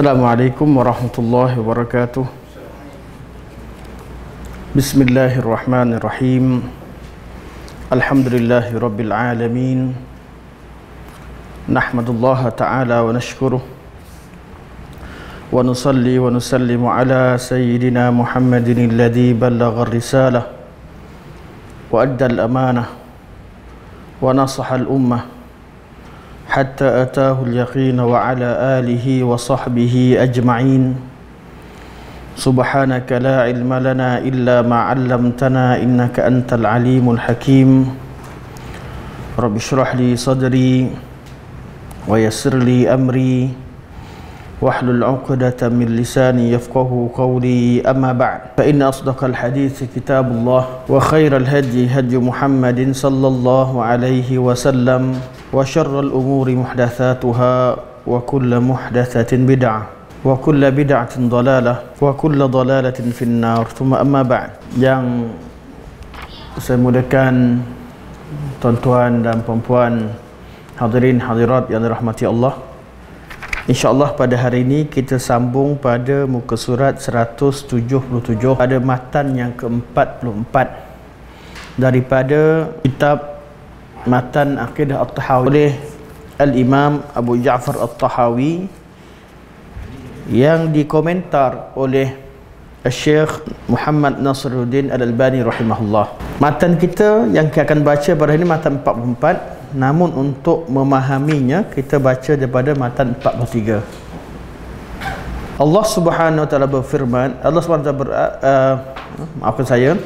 Assalamualaikum warahmatullahi wabarakatuh. Bismillahirrahmanirrahim. Alhamdulillahi rabbil alamin. Nahmadullaha ta'ala wa nashkuruh. Wa nusalli wa nusallimu ala sayyidina Muhammadin alladhi ballagha ar-risalah wa adda al-amanah wa nasaha al-ummah حتى أتاه اليقين وعلى آله وصحبه أجمعين. سبحانك لا علم لنا إلا ما علمتنا إنك أنت العليم الحكيم. رب اشرح لي صدري ويسر لي أمري واحلل عقدة من لساني يفقه قولي. أما بعد، فإن أصدق الحديث كتاب الله وخير الهدي هدي محمد صلى الله عليه وسلم وشر الأمور محدثاتها وكل محدثة بدعة وكل بدعة ضلالة وكل ضلالة في النار. ثم أما بعد. Yang saya mudahkan tuan-tuan dan puan-puan, hadirin hadirat yang dirahmati Allah, InsyaAllah pada hari ini kita sambung pada muka surat 177 pada matan yang ke-44 daripada kitab Matan Aqidah At-Tahawi oleh Al-Imam Abu Ja'far At-Tahawi yang dikomentar oleh Syekh Muhammad Nasiruddin Al-Albani rahimahullah. Matan kita yang kita akan baca pada hari ini matan 44, namun untuk memahaminya kita baca daripada matan 43. Allah Subhanahu wa taala berfirman, Allah Subhanahu wa taala maafkan saya.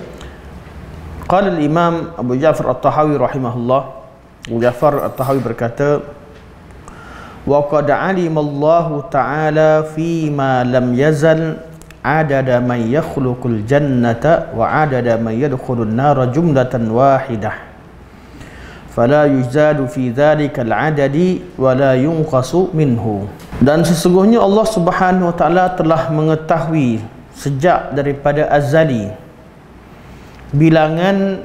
Qala al-Imam Abu Ja'far At-Tahawi rahimahullah. Abu Ja'far At-Tahawi berkata, wa qad 'alima Allah ta'ala fi ma lam yazal adada man yakhluqul jannata wa adada man yadkhulun nara jumlatan wahidah. Fala yujadu fi dhalikal adadi wa la yunqasu minhu. Dan sesungguhnya Allah Subhanahu wa taala telah mengetahui sejak daripada azali bilangan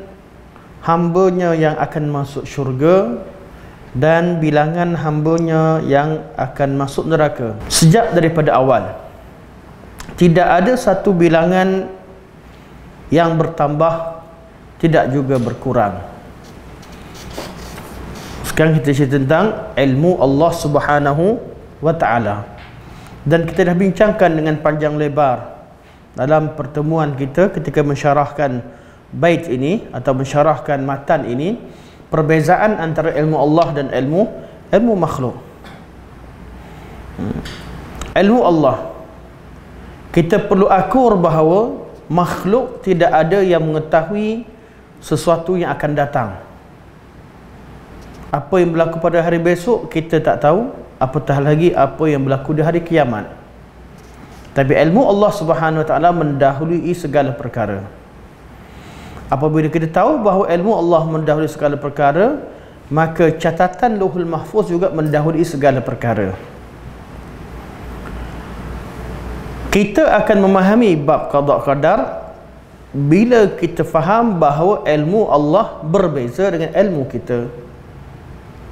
hambanya yang akan masuk syurga dan bilangan hambanya yang akan masuk neraka sejak daripada awal. Tidak ada satu bilangan yang bertambah, tidak juga berkurang. Sekarang kita cerita tentang ilmu Allah Subhanahu wa ta'ala, dan kita dah bincangkan dengan panjang lebar dalam pertemuan kita ketika mensyarahkan bait ini atau mensyarahkan matan ini, perbezaan antara ilmu Allah dan ilmu makhluk. Ilmu Allah, kita perlu akur bahawa makhluk tidak ada yang mengetahui sesuatu yang akan datang. Apa yang berlaku pada hari besok kita tak tahu, apatah lagi apa yang berlaku di hari kiamat. Tapi ilmu Allah Subhanahu wa taala mendahului segala perkara. Apabila kita tahu bahawa ilmu Allah mendahului segala perkara, maka catatan Lauhul Mahfuz juga mendahului segala perkara. Kita akan memahami bab qada qadar bila kita faham bahawa ilmu Allah berbeza dengan ilmu kita,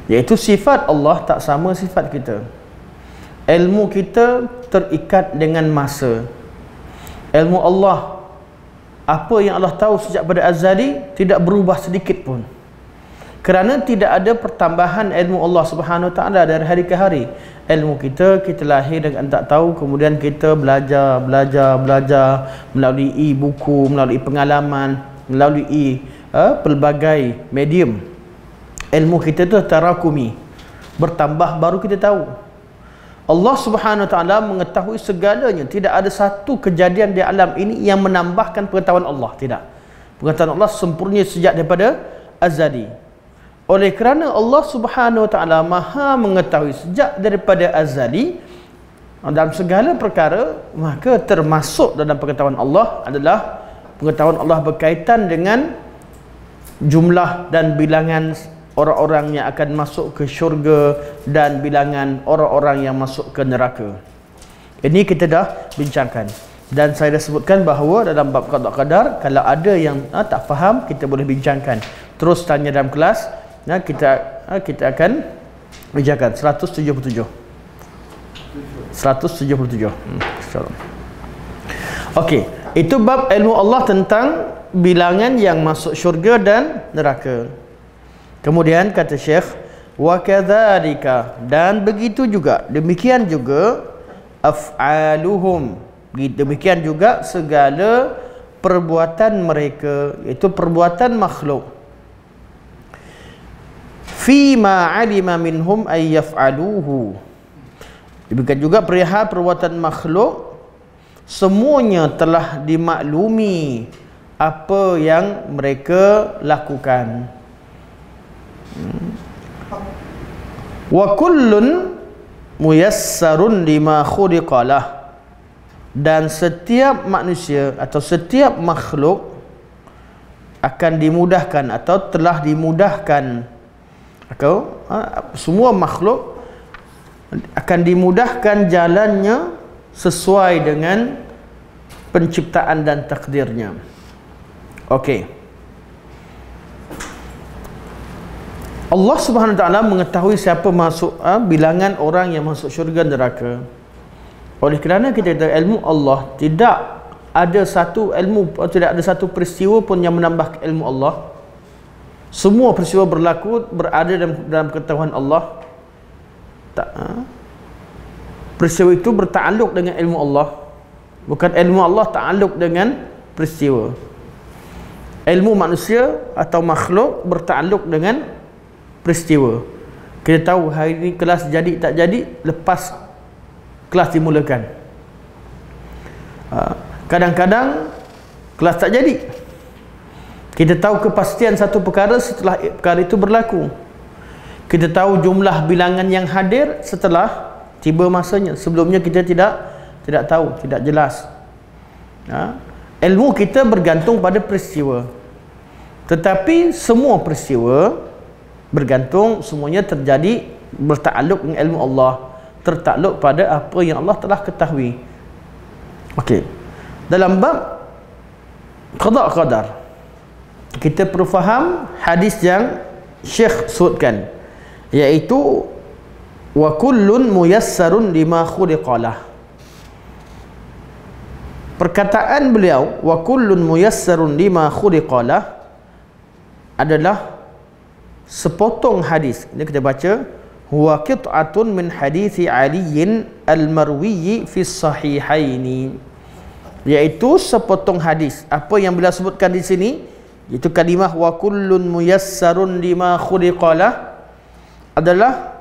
iaitu sifat Allah tak sama sifat kita. Ilmu kita terikat dengan masa. Ilmu Allah, apa yang Allah tahu sejak pada azali, tidak berubah sedikit pun, kerana tidak ada pertambahan ilmu Allah Subhanahu wa taala dari hari ke hari. Ilmu kita lahir dengan tak tahu, kemudian kita belajar melalui buku, melalui pengalaman, melalui pelbagai medium. Ilmu kita tu tarakumi, bertambah baru kita tahu. Allah Subhanahu wa taala mengetahui segalanya. Tidak ada satu kejadian di alam ini yang menambahkan pengetahuan Allah. Tidak. Pengetahuan Allah sempurna sejak daripada azali. Oleh kerana Allah Subhanahu wa taala Maha mengetahui sejak daripada azali dalam segala perkara, maka termasuk dalam pengetahuan Allah adalah pengetahuan Allah berkaitan dengan jumlah dan bilangan orang-orang yang akan masuk ke syurga dan bilangan orang-orang yang masuk ke neraka. Ini kita dah bincangkan, dan saya dah sebutkan bahawa dalam bab qada qadar, kalau ada yang tak faham, kita boleh bincangkan, terus tanya dalam kelas. Kita akan bincangkan 177 177. Okey, itu bab ilmu Allah tentang bilangan yang masuk syurga dan neraka. Kemudian kata Syekh, wa kadzalika, dan begitu juga, demikian juga af'aluhum, demikian juga segala perbuatan mereka, iaitu perbuatan makhluk. Fima alima minhum ay yaf'aluhu, demikian juga perihal perbuatan makhluk, semuanya telah dimaklumi apa yang mereka lakukan. Wa kullun muyassarun lima khuliqalah, dan setiap manusia atau setiap makhluk akan dimudahkan atau telah dimudahkan, atau semua makhluk akan dimudahkan jalannya sesuai dengan penciptaan dan takdirnya. Okey, Allah Subhanahu Wa Taala mengetahui siapa masuk bilangan orang yang masuk syurga neraka. Oleh kerana kita tahu ilmu Allah, tidak ada satu ilmu, tidak ada satu peristiwa pun yang menambah ilmu Allah. Semua peristiwa berlaku berada dalam ketahuan Allah. Peristiwa itu bertakluk dengan ilmu Allah, bukan ilmu Allah takluk dengan peristiwa. Ilmu manusia atau makhluk bertakluk dengan peristiwa. Kita tahu hari ini kelas jadi tak jadi lepas kelas dimulakan. Kadang-kadang kelas tak jadi. Kita tahu kepastian satu perkara setelah perkara itu berlaku. Kita tahu jumlah bilangan yang hadir setelah tiba masanya. Sebelumnya kita tidak tahu, tidak jelas. Ilmu kita bergantung pada peristiwa. Tetapi semua peristiwa bergantung, semuanya terjadi bertakluk dengan ilmu Allah, tertakluk pada apa yang Allah telah ketahui. Okey, dalam bab qada qadar kita perlu faham hadis yang Syekh sebutkan, iaitu wa kullun muyassarun lima khuliqalah. Perkataan beliau wa kullun muyassarun lima khuliqalah adalah sepotong hadis. Ini kita baca, huwa qit'atun min hadithi Aliyin al-Marwi fi sahihaini, iaitu sepotong hadis. Apa yang beliau sebutkan di sini, iaitu kalimah wa kullun muyassarun lima khuliqalah, adalah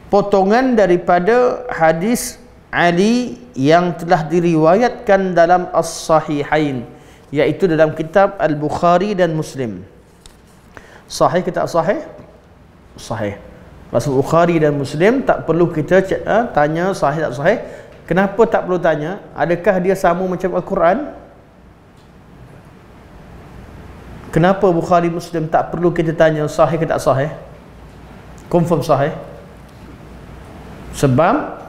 potongan daripada hadis Ali yang telah diriwayatkan dalam As-Sahihain, iaitu dalam kitab Al-Bukhari dan Muslim. Sahih kita sahih? Sahih. Pasal Bukhari dan Muslim tak perlu kita tanya sahih tak sahih. Kenapa tak perlu tanya? Adakah dia sama macam Al-Quran? Kenapa Bukhari Muslim tak perlu kita tanya sahih ke tak sahih? Confirm sahih. Sebab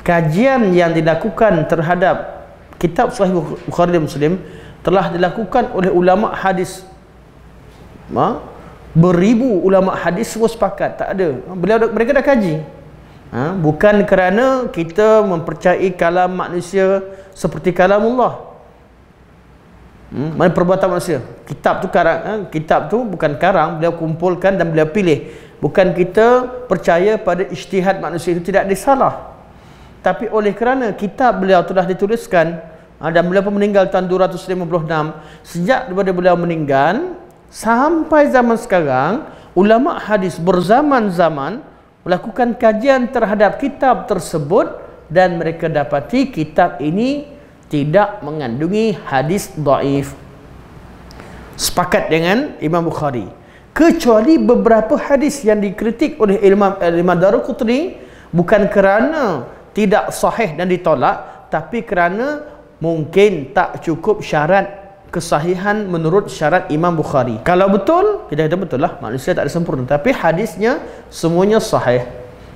kajian yang dilakukan terhadap kitab Sahih Bukhari dan Muslim telah dilakukan oleh ulama hadis. Beribu ulama hadis semua sepakat, tak ada. Mereka dah kaji. Bukan kerana kita mempercayai kalam manusia seperti kalam Allah. Mana perbuatan manusia? Kitab tu karang, kitab tu bukan karang, beliau kumpulkan dan beliau pilih. Bukan kita percaya pada ijtihad manusia, itu tidak ada salah. Tapi oleh kerana kitab beliau telah dituliskan dan beliau pun meninggal tahun 256, sejak daripada beliau meninggal sampai zaman sekarang, ulama hadis berzaman-zaman melakukan kajian terhadap kitab tersebut dan mereka dapati kitab ini tidak mengandungi hadis dhaif. Sepakat dengan Imam Bukhari, kecuali beberapa hadis yang dikritik oleh Imam Daruqutni, bukan kerana tidak sahih dan ditolak, tapi kerana mungkin tak cukup syarat kesahihan menurut syarat Imam Bukhari. Kalau betul, kita kata betul lah, manusia tak ada sempurna, tapi hadisnya semuanya sahih.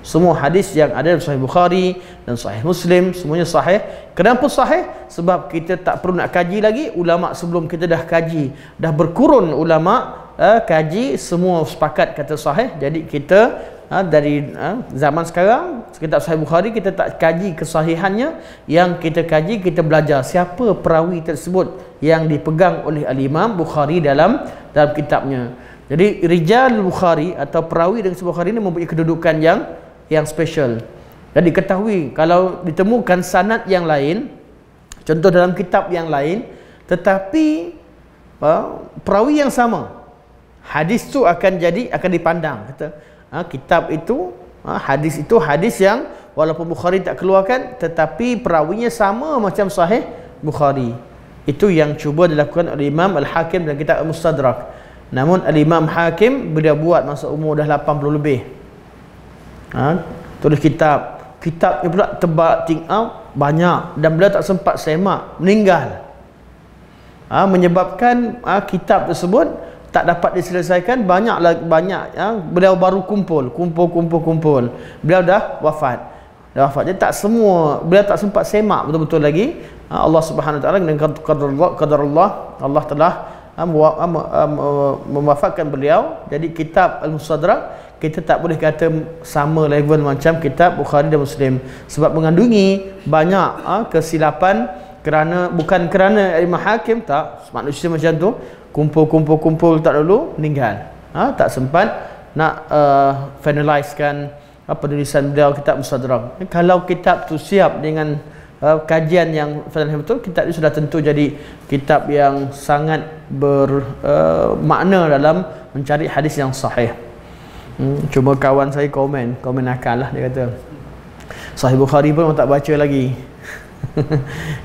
Semua hadis yang ada dalam Sahih Bukhari dan Sahih Muslim semuanya sahih. Kenapa sahih? Sebab kita tak perlu nak kaji lagi. Ulama sebelum kita dah kaji, dah berkurun ulama kaji, semua sepakat kata sahih. Jadi kita dari zaman sekarang kitab Sahih Bukhari kita tak kaji kesahihannya, yang kita kaji kita belajar siapa perawi tersebut yang dipegang oleh Al-Imam Bukhari dalam kitabnya. Jadi rijal Bukhari atau perawi dengan Sahih Bukhari ini mempunyai kedudukan yang special. Jadi ketahui kalau ditemukan sanad yang lain, contoh dalam kitab yang lain, tetapi perawi yang sama, hadis tu akan dipandang kata kitab itu hadis itu hadis yang walaupun Bukhari tak keluarkan tetapi perawinya sama macam Sahih Bukhari. Itu yang cuba dilakukan oleh Imam Al-Hakim dalam kitab Al-Mustadrak. Namun Al-Imam Hakim beliau buat masa umur dah 80 lebih, tulis kitabnya pula tebal banyak dan beliau tak sempat semak, meninggal. Menyebabkan kitab tersebut tak dapat diselesaikan, banyak beliau baru kumpul. Beliau dah wafat. Jadi tak semua, beliau tak sempat semak betul-betul lagi. Allah Subhanahu wa taala dengan qadarullah, Allah telah mewafatkan beliau. Jadi kitab Al-Mustadrak kita tak boleh kata sama level macam kitab Bukhari dan Muslim, sebab mengandungi banyak kesilapan, bukan kerana Imam Hakim tak, manusia macam tu kumpul tak dulu meninggal, tak sempat nak finalisekan penulisan beliau kitab Mustadrak. Kalau kitab tu siap dengan kajian yang betul, kitab itu sudah tentu jadi kitab yang sangat bermakna dalam mencari hadis yang sahih. Cuma kawan saya komen nakal lah, dia kata Sahih Bukhari pun orang tak baca lagi.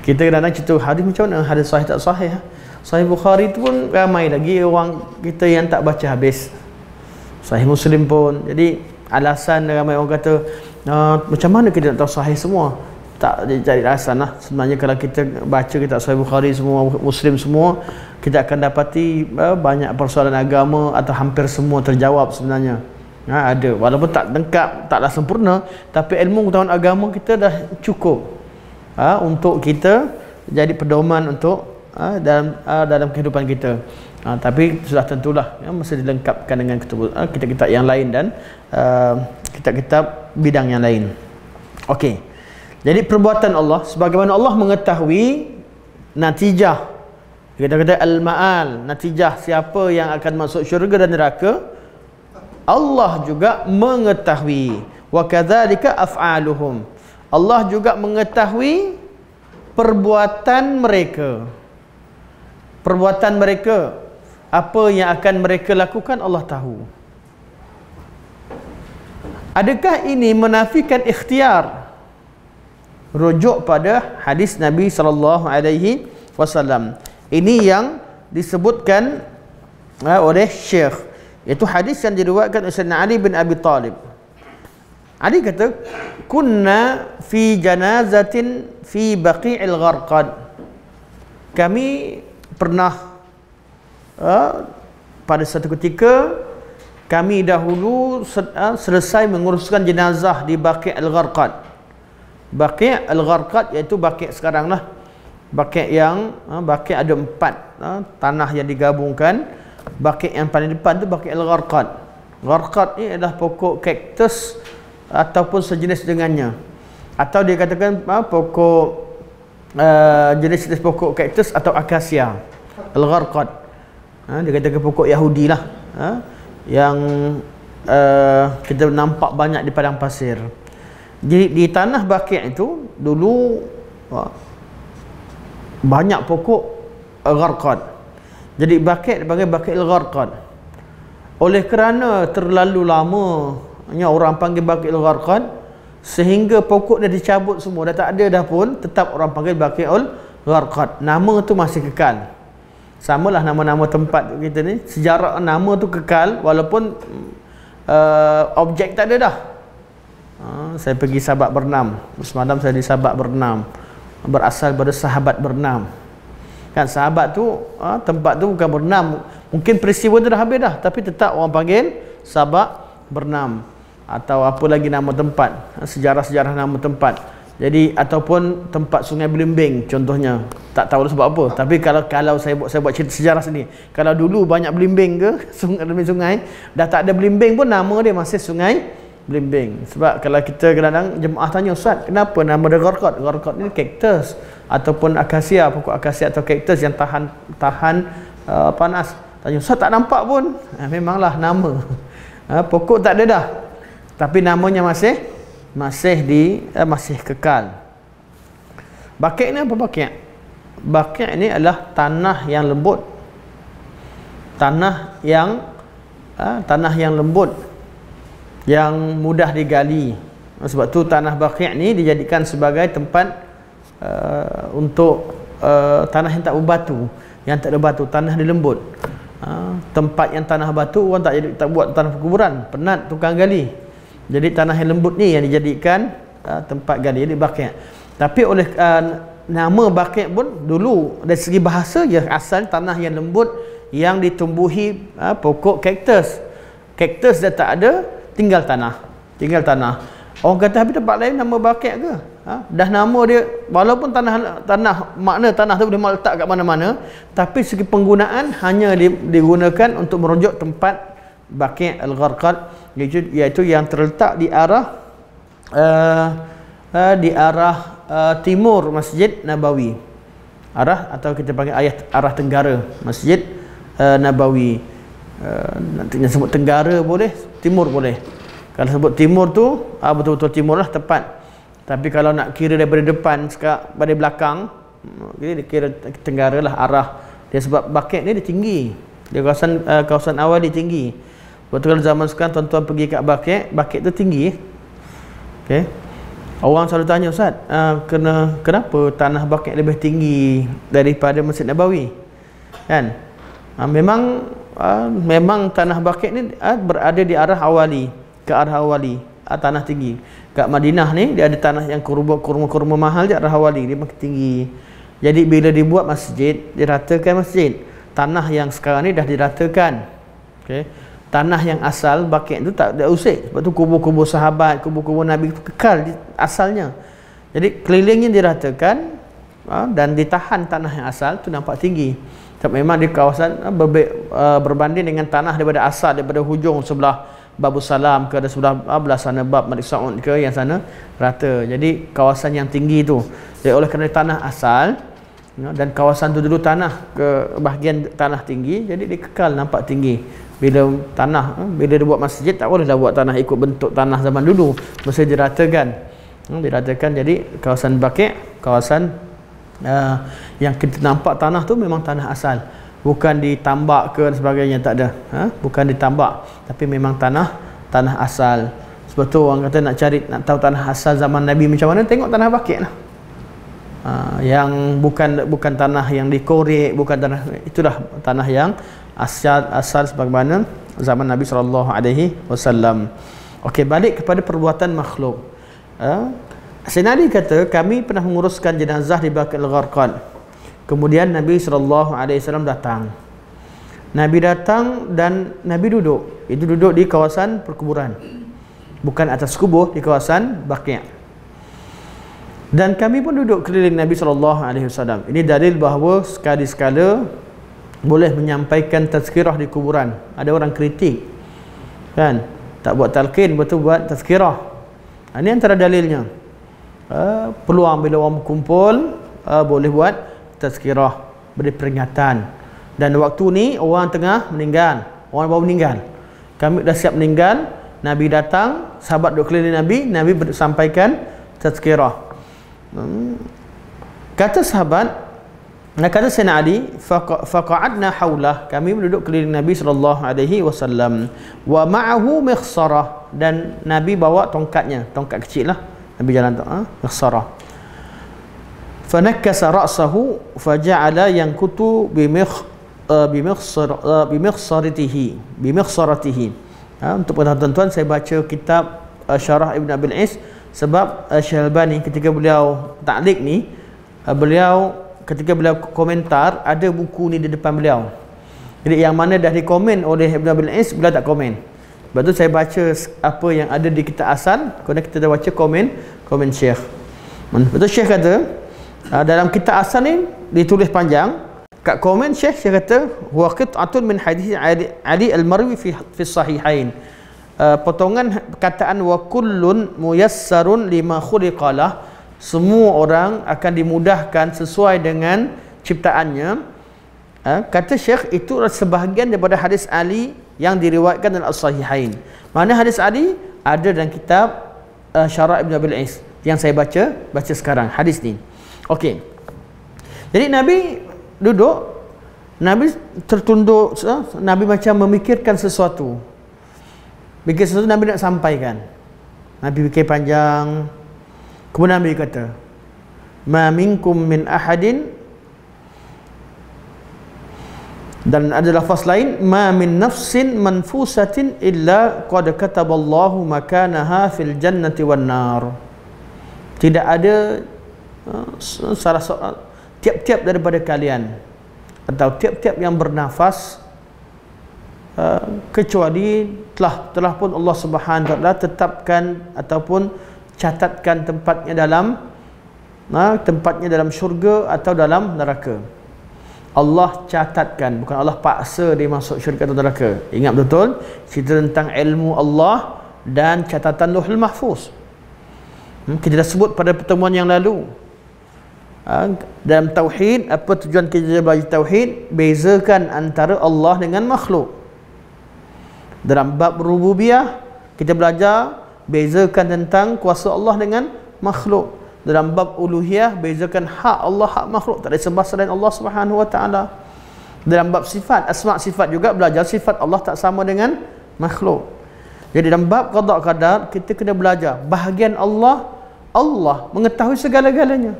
Kita kadang-kadang cerita hadis macam mana, hadis sahih tak sahih. Sahih Bukhari tu pun ramai lagi orang kita yang tak baca habis. Sahih Muslim pun. Jadi alasan ramai orang kata macam mana kita nak tahu sahih semua? Tak cari alasan lah. Sebenarnya kalau kita baca kitab Sahih Bukhari semua, Muslim semua, kita akan dapati banyak persoalan agama atau hampir semua terjawab sebenarnya. Ada, walaupun tak lengkap, taklah sempurna, tapi ilmu pengetahuan agama kita dah cukup untuk kita jadi pedoman untuk dalam kehidupan kita. Tapi sudah tentulah mesti dilengkapkan dengan kitab-kitab yang lain dan kitab-kitab bidang yang lain. Okey. Jadi perbuatan Allah, sebagaimana Allah mengetahui natijah, kita kata al-ma'al, natijah siapa yang akan masuk syurga dan neraka, Allah juga mengetahui. Wa kadzalika af'aluhum, Allah juga mengetahui perbuatan mereka. Perbuatan mereka, apa yang akan mereka lakukan, Allah tahu. Adakah ini menafikan ikhtiar? Rujuk pada hadis Nabi SAW. Ini yang disebutkan oleh Syekh. Itu hadis yang diriwayatkan oleh Sayyidina Ali bin Abi Talib. Ali kata, kunna fi janazatin fi Baqi'il Gharqad. Kami pernah pada satu ketika kami dahulu selesai menguruskan jenazah di Baqi'il Gharqad. Baqi' al-Gharqad iaitu Baqi' sekarang lah. Baqi' yang Baqi' ada 4 tanah yang digabungkan. Baqi' yang paling depan tu Baqi' al-Gharqad. Gharqad ni adalah pokok kaktus ataupun sejenis dengannya, atau dia katakan pokok jenis pokok kaktus atau akasia. Al-Gharqad dia katakan pokok Yahudi lah, yang kita nampak banyak di padang pasir. Jadi di tanah Baqi' itu dulu banyak pokok Gharqad. Jadi Baqi' dipanggil Baqi'il Gharqad. Oleh kerana terlalu lamanya orang panggil Baqi'il Gharqad, sehingga pokok dah dicabut semua, dah tak ada dah pun, tetap orang panggil Baqi'il Gharqad. Nama tu masih kekal. Samalah nama-nama tempat kita ni, sejarah nama tu kekal walaupun objek tak ada dah. Saya pergi Sabak Bernam, semalam saya di Sabak Bernam, berasal pada sahabat bernam. Kan sahabat tu tempat tu bukan bernam, mungkin peristiwa tu dah habis dah, tapi tetap orang panggil Sabak Bernam. Atau apa lagi nama tempat, sejarah-sejarah nama tempat. Jadi ataupun tempat Sungai Belimbing contohnya, tak tahu sebab apa, tapi kalau saya buat cerita sejarah sini, kalau dulu banyak belimbing ke sungai, dah tak ada belimbing pun nama dia masih Sungai belimbing. Sebab kalau kita kadang-kadang jemaah tanya, Ustaz, kenapa nama dia gharqad? Gharqad ni kaktus ataupun akasia, pokok akasia atau kaktus yang tahan panas. Tanya, Ustaz, tak nampak pun. Memanglah nama. Pokok tak ada dah. Tapi namanya masih kekal. Bakik ni apa bakik? Bakik ni adalah tanah yang lembut. Tanah yang lembut, yang mudah digali. Sebab tu tanah bakik ni dijadikan sebagai tempat untuk tanah yang tak berbatu, yang tak ada batu, tanah dia lembut. Tempat yang tanah batu orang tak buat tanah perkuburan, penat tukang gali. Jadi tanah yang lembut ni yang dijadikan tempat gali, jadi bakik. Tapi oleh nama bakik pun dulu dari segi bahasa ya asal tanah yang lembut yang ditumbuhi pokok kaktus. Kaktus dah tak ada, tinggal tanah. Orang kata habis tempat lain nama bakik ke? Dah nama dia, walaupun makna tanah tu boleh letak kat mana-mana, tapi segi penggunaan hanya digunakan untuk merujuk tempat Baqi' al-Gharqad, iaitu yang terletak di arah timur Masjid Nabawi. Atau kita panggil arah tenggara Masjid Nabawi. Nantinya sebut tenggara boleh, timur boleh. Kalau sebut timur tu betul-betul timur lah tepat. Tapi kalau nak kira daripada depan pada belakang, dia kira tenggara lah arah dia, sebab Baqi' ni dia tinggi. Dia kawasan awal dia tinggi. Waktu kalau zaman sekarang tuan-tuan pergi kat Baqi' tu tinggi. Okey. Orang selalu tanya, Ustaz, kenapa tanah Baqi' lebih tinggi daripada Masjid Nabawi? Kan? Memang tanah Baqi' ni berada di arah awali, tanah tinggi. Kat Madinah ni dia ada tanah yang kurma mahal je, arah awali dia makin tinggi. Jadi bila dibuat masjid, diratakan masjid. Tanah yang sekarang ni dah diratakan. Okey. Tanah yang asal Baqi' tu tak ada usik. Sebab tu kubur-kubur sahabat, kubur-kubur Nabi kekal asalnya. Jadi kelilingnya diratakan dan ditahan tanah yang asal tu nampak tinggi. Sebab memang di kawasan berbanding dengan tanah daripada asal, daripada hujung sebelah Babus Salam ke, ada sebelah belah sana Bab Malik Saud ke, yang sana rata. Jadi kawasan yang tinggi tu, jadi oleh kerana tanah asal dan kawasan tu dulu tanah ke bahagian tanah tinggi, jadi dia kekal nampak tinggi. Bila dia buat masjid, tak bolehlah buat tanah ikut bentuk tanah zaman dulu, mesti diratakan. Jadi kawasan Baqi', kawasan yang kita nampak tanah tu memang tanah asal, bukan ditambak ke dan sebagainya, tak ada. Bukan ditambak, tapi memang tanah asal. Sebab tu orang kata nak tahu tanah asal zaman Nabi macam mana, tengok tanah Baqi' lah. Yang bukan tanah yang dikorek, bukan tanah, itulah tanah yang asal sebagaimana zaman Nabi SAW. Okey, balik kepada perbuatan makhluk. Sayyidina Ali kata, kami pernah menguruskan jenazah di Baqi' al-Gharqad. Kemudian Nabi SAW datang. Nabi datang dan Nabi duduk. Itu duduk di kawasan perkuburan, bukan atas kubur, di kawasan Baqi'. Dan kami pun duduk keliling Nabi SAW. Ini dalil bahawa sekali-sekala boleh menyampaikan tazkirah di kuburan. Ada orang kritik, kan, tak buat talqin, betul buat tazkirah. Ini antara dalilnya. Peluang bila orang berkumpul, boleh buat tazkirah, beri peringatan. Dan waktu ni orang tengah meninggal, orang baru meninggal, kami dah siap meninggal, Nabi datang, sahabat duduk keliling Nabi sampaikan tazkirah. Kata Sayyidina Ali, faqa'adna haulah, kami duduk keliling Nabi SAW, wa ma'ahu mikhsarah, dan Nabi bawa tongkatnya, tongkat kecil lah, Nabi jalan mikhsarah. Fanakkasa ra'sahu faja'ala yankutu bimikhsaratihi. Untuk tuan-tuan, saya baca kitab Syarah Ibn Abil Is, sebab Syalbani ketika beliau ta'liq ni, ketika beliau komentar, ada buku ni di depan beliau. Jadi yang mana dah dikomen oleh Ibn Abil Is, beliau tak komen. Sebab tu saya baca apa yang ada di kitab asal, kemudian kita dah baca komen Syekh. Betul Syekh kata, dalam kitab asal ni ditulis panjang. Kat komen Syekh kata, huwa qit'atun min hadis Ali al-Marwi fi sahihain. potongan perkataan wa kullun muyassarun lima khuliqalah, semua orang akan dimudahkan sesuai dengan ciptaannya. Kata Syekh, itu sebahagian daripada hadis Ali yang diriwayatkan dalam As-Sahihain. Mana hadis Ali ada dalam kitab Syarah Ibn Abil Is yang saya baca sekarang hadis ni. Okey. Jadi Nabi duduk, Nabi tertunduk, Nabi macam memikirkan sesuatu. Fikir sesuatu Nabi nak sampaikan. Nabi fikir panjang. Kemudian Nabi kata, "Ma minkum min ahadin," dan ada lafaz lain, "Ma min nafsin manfusatin illa qad kataballahu makanaha fil jannati wan nar." Tidak ada salah seorang, tiap-tiap daripada kalian atau tiap-tiap yang bernafas kecuali telah pun Allah Subhanahu wa taala tetapkan ataupun catatkan tempatnya dalam syurga atau dalam neraka. Allah catatkan, bukan Allah paksa dia masuk syurga atau neraka. Ingat betul cerita tentang ilmu Allah dan catatan Lauhul Mahfuz. Kita dah sebut pada pertemuan yang lalu. Dalam tauhid, apa tujuan kita belajar tauhid? Bezakan antara Allah dengan makhluk. Dalam bab rububiyah, kita belajar bezakan tentang kuasa Allah dengan makhluk. Dalam bab uluhiyah, bezakan hak Allah, hak makhluk, tak ada sembah selain Allah Subhanahu wa taala. Dalam bab sifat, asma sifat juga belajar sifat Allah tak sama dengan makhluk. Jadi dalam bab qada qadar, kita kena belajar bahagian Allah mengetahui segala-galanya.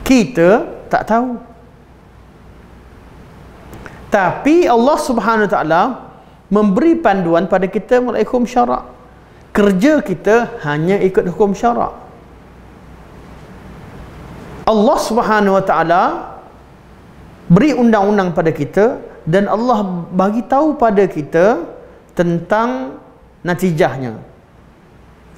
Kita tak tahu. Tapi Allah Subhanahu wa taala memberi panduan pada kita melalui hukum syarak. Kerja kita hanya ikut hukum syarak. Allah Subhanahu wa taala beri undang-undang pada kita dan Allah bagi tahu pada kita tentang natijahnya.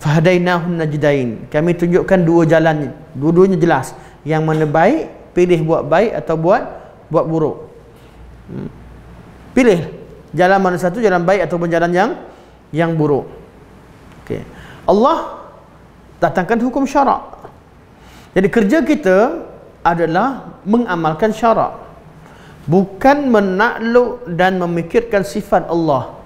Fahadainahun najdain. Kami tunjukkan dua jalan, dua-duanya jelas. Yang mana baik, pilih buat baik atau buat buruk. Pilih jalan mana satu, jalan baik ataupun jalan yang buruk. Okay. Allah datangkan hukum syarak. Jadi kerja kita adalah mengamalkan syarak, bukan menakluk dan memikirkan sifat Allah.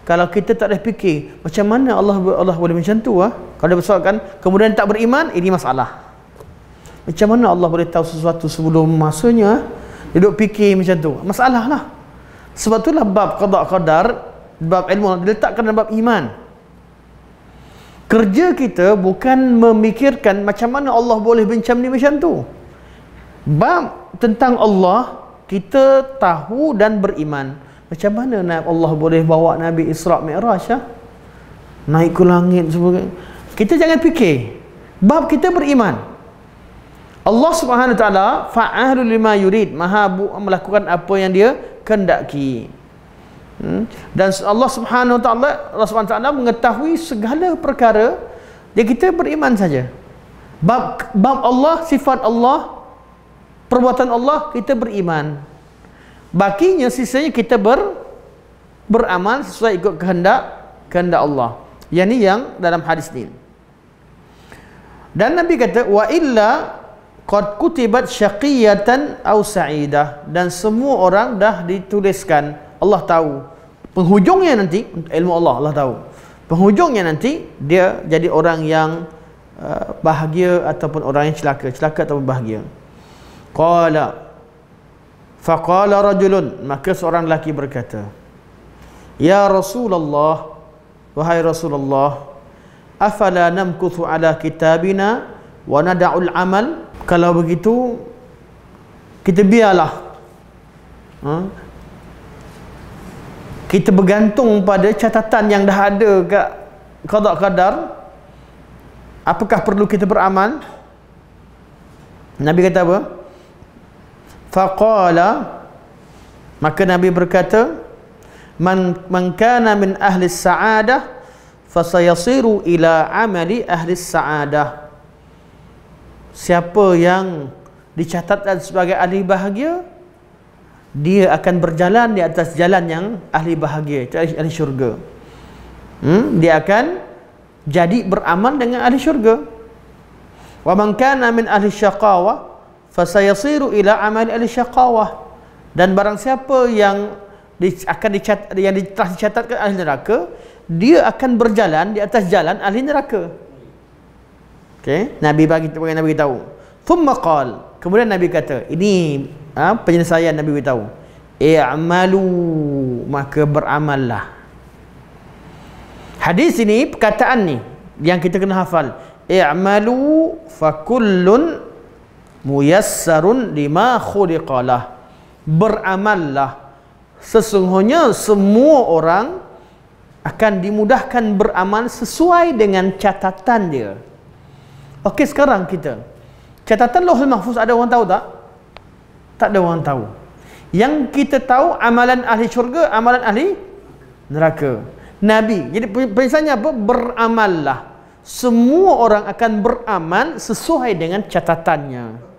Kalau kita tak ada fikir macam mana Allah boleh macam tu, kalau dipersoalkan kemudian tak beriman, ini masalah. Macam mana Allah boleh tahu sesuatu sebelum masanya? Duduk fikir macam tu, masalah lah. Sebab itulah bab qada qadar, bab ilmu diletakkan dalam bab iman. Kerja kita bukan memikirkan macam mana Allah boleh macam ni macam tu. Bab tentang Allah kita tahu dan beriman. Macam mana Allah boleh bawa Nabi Isra' Mi'raj, naik ke langit sebagainya. Kita jangan fikir. Bab kita beriman. Allah Subhanahu wa taala fa'alul lima yurid, maha melakukan apa yang dia kehendaki. Dan Allah Subhanahu wa taala mengetahui segala perkara, dia kita beriman saja. Bab Allah, sifat Allah, perbuatan Allah, kita beriman. Bakinya sisanya kita beramal sesuai ikut kehendak Allah. Yang ni yang dalam hadis ni. Dan Nabi kata wa illa qad kutibat syaqiyatan aw sa'idah, dan semua orang dah dituliskan. Allah tahu penghujungnya nanti, ilmu Allah tahu penghujungnya nanti dia jadi orang yang bahagia ataupun orang yang celaka ataupun bahagia. Faqala rajulun, maka seorang lelaki berkata, ya Rasulullah, wahai Rasulullah, afala namkuthu ala kitabina wa nada'ul amal? Kalau begitu kita biarlah kita bergantung pada catatan yang dah ada kat qada qadar. Apakah perlu kita beramal? Nabi kata apa? Faqala, maka Nabi berkata, man kana min ahli sa'adah fasayasiru ila amali ahli sa'adah. Siapa yang dicatatkan sebagai ahli bahagia, dia akan berjalan di atas jalan yang ahli bahagia, ahli syurga. Dia akan jadi beramal dengan ahli syurga. Wa man kana min ahli syaqawah fasayasiru ila amali ahli syaqawah. Dan barang siapa yang telah dicatatkan ahli neraka, dia akan berjalan di atas jalan ahli neraka. Okey, Nabi beritahu. Thumma qala, kemudian Nabi kata, ini penyelesaian Nabi beritahu. I'malu, maka beramallah. Hadis ini, perkataan ni yang kita kena hafal. I'malu fakullun muyassarun lima khuliqalah. Beramallah, sesungguhnya semua orang akan dimudahkan beramal sesuai dengan catatan dia. Okey, sekarang kita, catatan Lauhul Mahfuz ada orang tahu tak? Tak ada orang tahu. Yang kita tahu amalan ahli syurga, amalan ahli neraka. Nabi, jadi pesannya apa? Beramallah. Semua orang akan beramal sesuai dengan catatannya.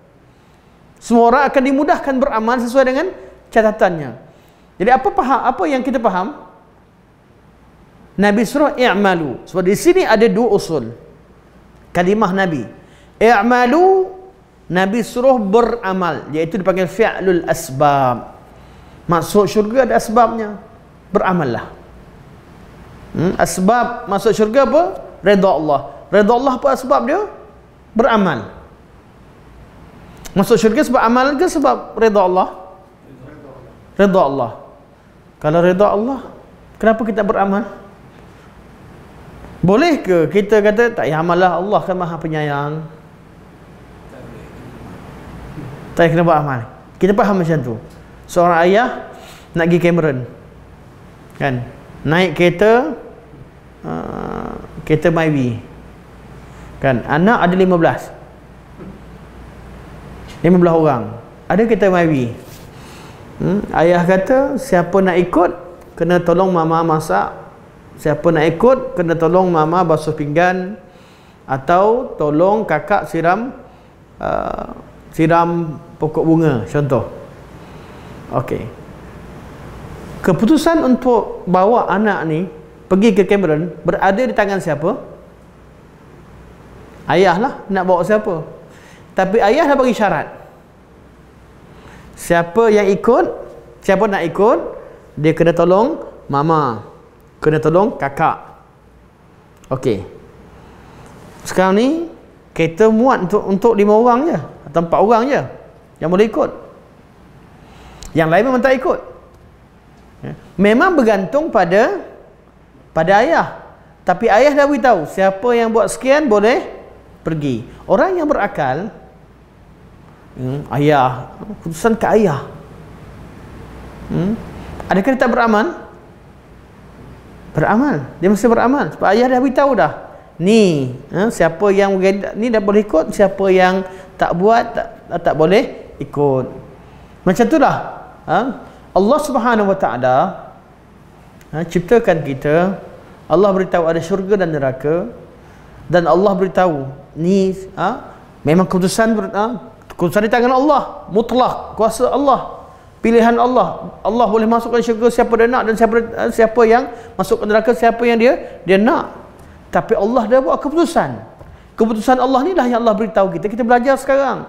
Semua orang akan dimudahkan beramal sesuai dengan catatannya. Jadi apa yang kita faham? Nabi suruh i'malu. Sebab di sini ada dua usul kalimah Nabi. I'malu, Nabi suruh beramal, iaitu dipanggil fi'lul asbab. Masuk syurga ada asbabnya. Beramallah. Asbab masuk syurga apa? Redha Allah. Redha Allah apa asbab dia? Beramal. Masuk syurga sebab amal ke sebab redha Allah? Redha Allah. Kalau redha Allah, kenapa kita beramal? Boleh ke kita kata tak payah amallah, Allah kan Maha Penyayang? Tak kena buat amal. Kita faham macam tu. Seorang ayah nak pergi Cameron, kan, naik kereta kereta Myvi, kan, anak ada 15 orang, ada kereta Myvi. Ayah kata siapa nak ikut kena tolong mama masak, siapa nak ikut kena tolong mama basuh pinggan, atau tolong kakak siram pokok bunga, contoh. Okey, keputusan untuk bawa anak ni pergi ke Cameron berada di tangan siapa? Ayah lah nak bawa siapa. Tapi ayah dah bagi syarat, siapa yang ikut, siapa nak ikut, dia kena tolong mama, kena tolong kakak. Okey, sekarang ni kereta muat untuk 5 orang je atau 4 orang je yang boleh ikut. Yang lain memang tak ikut. Memang bergantung pada ayah. Tapi ayah dah beritahu siapa yang buat sekian boleh pergi. Orang yang berakal, ayah, keputusan ke ayah. Adakah dia tak beramal? Beramal. Dia mesti beramal. Sebab ayah dah beritahu dah. Ni, siapa yang ni dah boleh ikut, siapa yang tak buat tak boleh ikut. Macam itulah. Allah Subhanahu Wa Taala ciptakan kita. Allah beritahu ada syurga dan neraka, dan Allah beritahu ni memang keputusan di tangan Allah, mutlak, kuasa Allah, pilihan Allah. Allah boleh masukkan syurga siapa dia nak, dan siapa yang masuk ke neraka siapa yang dia nak. Tapi Allah dah buat keputusan Allah ni lah yang Allah beritahu kita. Kita belajar sekarang.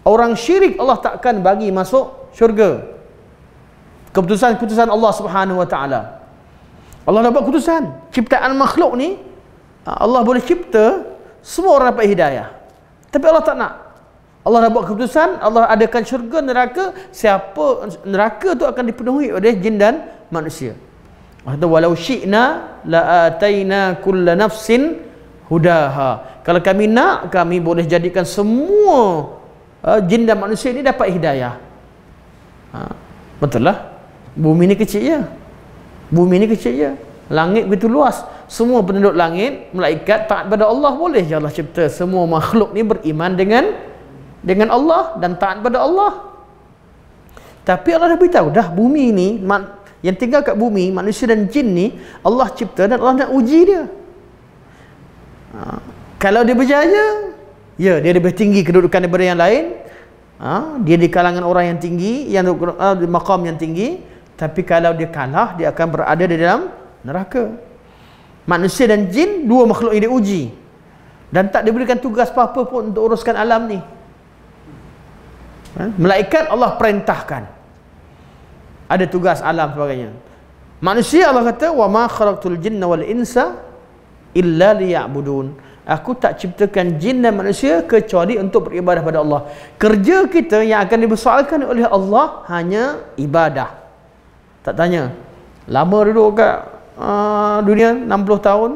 Orang syirik Allah takkan bagi masuk syurga. Keputusan Allah Subhanahu Wa Taala. Allah dah buat keputusan. Ciptaan makhluk ni, Allah boleh cipta semua orang dapat hidayah. Tapi Allah tak nak. Allah dah buat keputusan, Allah adakan syurga, neraka. Neraka tu akan dipenuhi oleh jin dan manusia. Walau syi'na la'ataina kulla nafsin hudaha. Kalau kami nak, kami boleh jadikan semua jin dan manusia ni dapat hidayah. Betul lah. Bumi ni kecil je. Bumi ni kecil je. Langit begitu luas. Semua penduduk langit, malaikat taat pada Allah. Boleh je Allah cipta semua makhluk ni beriman dengan Allah dan taat pada Allah. Tapi Allah dah beritahu dah, bumi ni, yang tinggal kat bumi, manusia dan jin ni, Allah cipta dan Allah nak uji dia. Kalau dia berjaya, ya, dia lebih tinggi kedudukan daripada yang lain. Dia di kalangan orang yang tinggi, yang di maqam yang tinggi, tapi kalau dia kalah, dia akan berada di dalam neraka. Manusia dan jin, dua makhluk yang diuji dan tak diberikan tugas apa-apa pun untuk uruskan alam ni. Malaikat Allah perintahkan, ada tugas alam sebagainya. Manusia Allah kata, wa ma khalaqtul jinna wal insa illa liya'budun. Aku tak ciptakan jin dan manusia kecuali untuk beribadah pada Allah. Kerja kita yang akan dipersoalkan oleh Allah hanya ibadah. Tak tanya lama duduk kat dunia 60 tahun,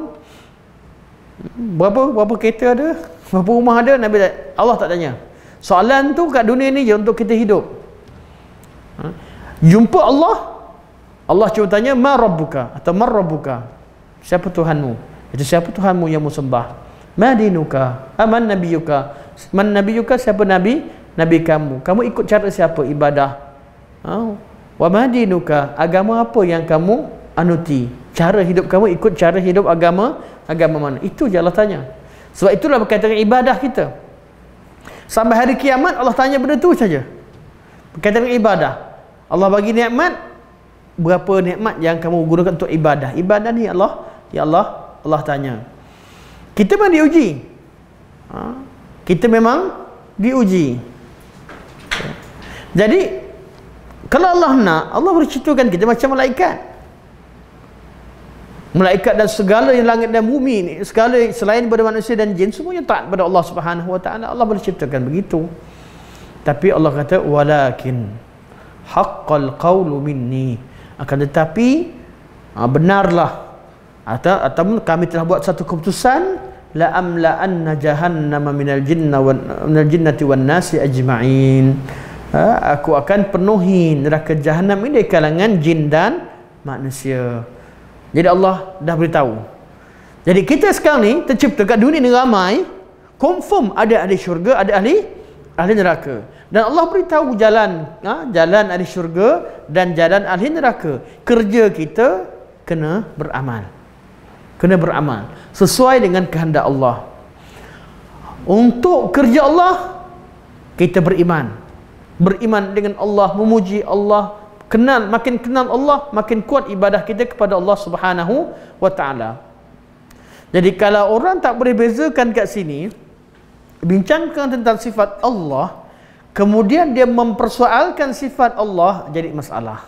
berapa kereta ada, berapa rumah ada, Nabi Allah tak tanya. Soalan tu kat dunia ni je untuk kita hidup. Jumpa Allah, Allah cuma tanya ma rabbuka atau mar rabbuka, siapa Tuhanmu? Itu siapa Tuhanmu yang mu sembah? Ma dinuka aman nabiyuka, man nabiyuka, siapa nabi? Nabi kamu. Kamu ikut cara siapa ibadah? Wa ma dinuka, agama apa yang kamu anuti? Cara hidup kamu ikut cara hidup agama mana? Itu je Allah tanya. Sebab itulah berkaitan dengan ibadah kita. Sampai hari kiamat Allah tanya benda tu saja. Berkaitan dengan ibadah. Allah bagi nikmat, berapa nikmat yang kamu gunakan untuk ibadah? Ibadah ni Allah tanya. Kita memang diuji. Kita memang diuji. Jadi kalau Allah nak, Allah boleh ciptakan kita macam malaikat. Malaikat dan segala yang langit dan bumi ni, segala selain daripada manusia dan jin, semuanya taat pada Allah Subhanahu wa taala. Allah boleh ciptakan begitu. Tapi Allah kata walakin haqqal qawlu minni, akan tetapi benarlah atau kami telah buat satu keputusan, la amla'anna jahannama minal jinnati wan nasi ajma'in. Aku akan penuhi neraka jahanam ini dari kalangan jin dan manusia. Jadi Allah dah beritahu. Jadi kita sekarang ni tercipta kat dunia ni ramai, confirm ada ahli syurga, ada ahli neraka. Dan Allah beritahu jalan ahli syurga dan jalan ahli neraka. Kerja kita kena beramal. Kena beramal sesuai dengan kehendak Allah. Untuk kerja Allah, kita beriman. Beriman dengan Allah, memuji Allah, makin kenal Allah, makin kuat ibadah kita kepada Allah Subhanahu wa taala. Jadi kalau orang tak boleh bezakan kat sini, bincangkan tentang sifat Allah, kemudian dia mempersoalkan sifat Allah, jadi masalah.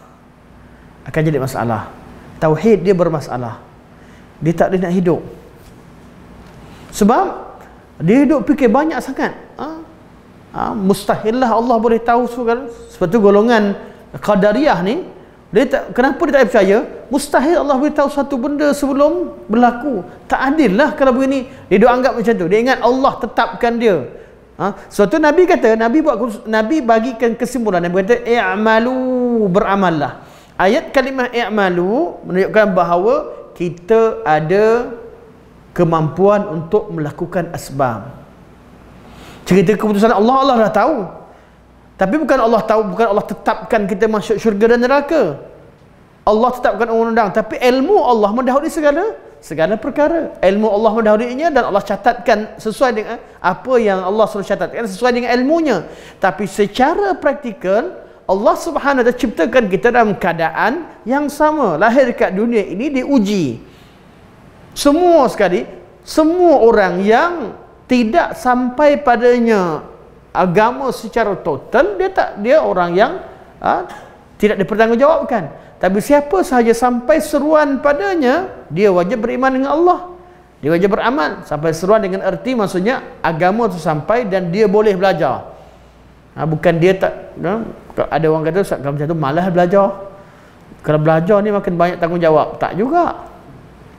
Akan jadi masalah. Tauhid dia bermasalah. Dia tak boleh nak hidup. Sebab dia hidup fikir banyak sangat. Mustahillah Allah boleh tahu segala. Sebab tu golongan Qadariyah ni, kenapa dia tak percaya? Mustahil Allah boleh tahu satu benda sebelum berlaku. Tak adil lah kalau begini. Dia anggap macam tu. Dia ingat Allah tetapkan dia. Suatu Nabi kata, Nabi bagikan kesimpulan. Nabi kata i'malu, beramallah. Ayat kalimah i'malu menunjukkan bahawa kita ada kemampuan untuk melakukan asbab. Cerita keputusan Allah dah tahu. Tapi bukan Allah tahu, bukan Allah tetapkan kita masuk syurga dan neraka. Allah tetapkan undang-undang, tapi ilmu Allah mendahului segala perkara. Ilmu Allah mendahulinya dan Allah catatkan sesuai dengan apa yang Allah suruh catatkan, sesuai dengan ilmunya. Tapi secara praktikal, Allah Subhanahu wa taala ciptakan kita dalam keadaan yang sama. Lahir dekat dunia ini diuji. Semua orang yang tidak sampai padanya agama secara total, dia orang yang tidak dipertanggungjawabkan. Tapi siapa sahaja sampai seruan padanya, dia wajib beriman dengan Allah, dia wajib beramal. Sampai seruan dengan erti maksudnya agama itu sampai dan dia boleh belajar. Bukan dia tak, ada orang kata kalau macam tu malas belajar, kalau belajar ni makin banyak tanggungjawab. Tak juga.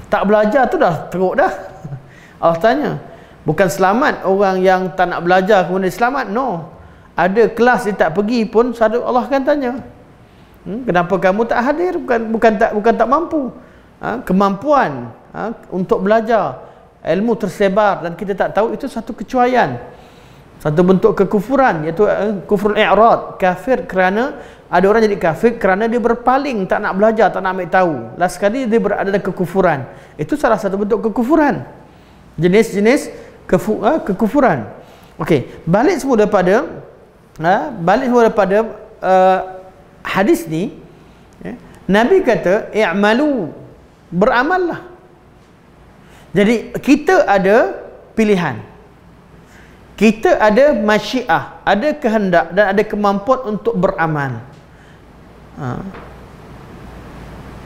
Tak belajar tu dah teruk dah. Allah tanya, bukan selamat orang yang tak nak belajar kemudian selamat. No. Ada kelas dia tak pergi pun Allah akan tanya, kenapa kamu tak hadir? Bukan tak mampu. Kemampuan untuk belajar, ilmu tersebar dan kita tak tahu, itu satu kecuaian, satu bentuk kekufuran, iaitu kufrul i'rad. Kafir kerana ada orang jadi kafir kerana dia berpaling, tak nak belajar, tak nak ambil tahu. Last sekali dia berada dalam kekufuran. Itu salah satu bentuk kekufuran. Jenis-jenis kekufuran. Okey, balik semula pada balik daripada hadis ni, Nabi kata i'malu, beramallah. Jadi kita ada pilihan, kita ada masyiah, ada kehendak dan ada kemampuan untuk beramal.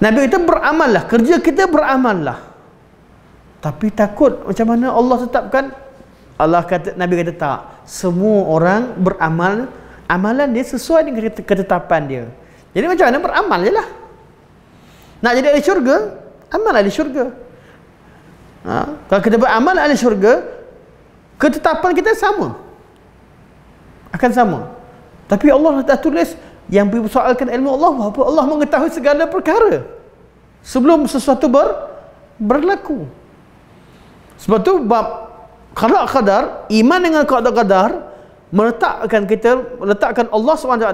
Nabi kata beramallah, kerja kita beramallah. Tapi takut macam mana Allah tetapkan? Nabi kata tak, semua orang beramal, amalan dia sesuai dengan ketetapan dia. Jadi macam mana beramal je lah. Nak jadi ahli syurga, amal ahli syurga. Kalau kita beramal ahli syurga, ketetapan kita sama, akan sama. Tapi Allah dah tulis, yang dipersoalkan ilmu Allah, Allah mengetahui segala perkara sebelum sesuatu berlaku. Sebab tu bab qada qadar, iman dengan qada qadar, meletakkan Allah SWT,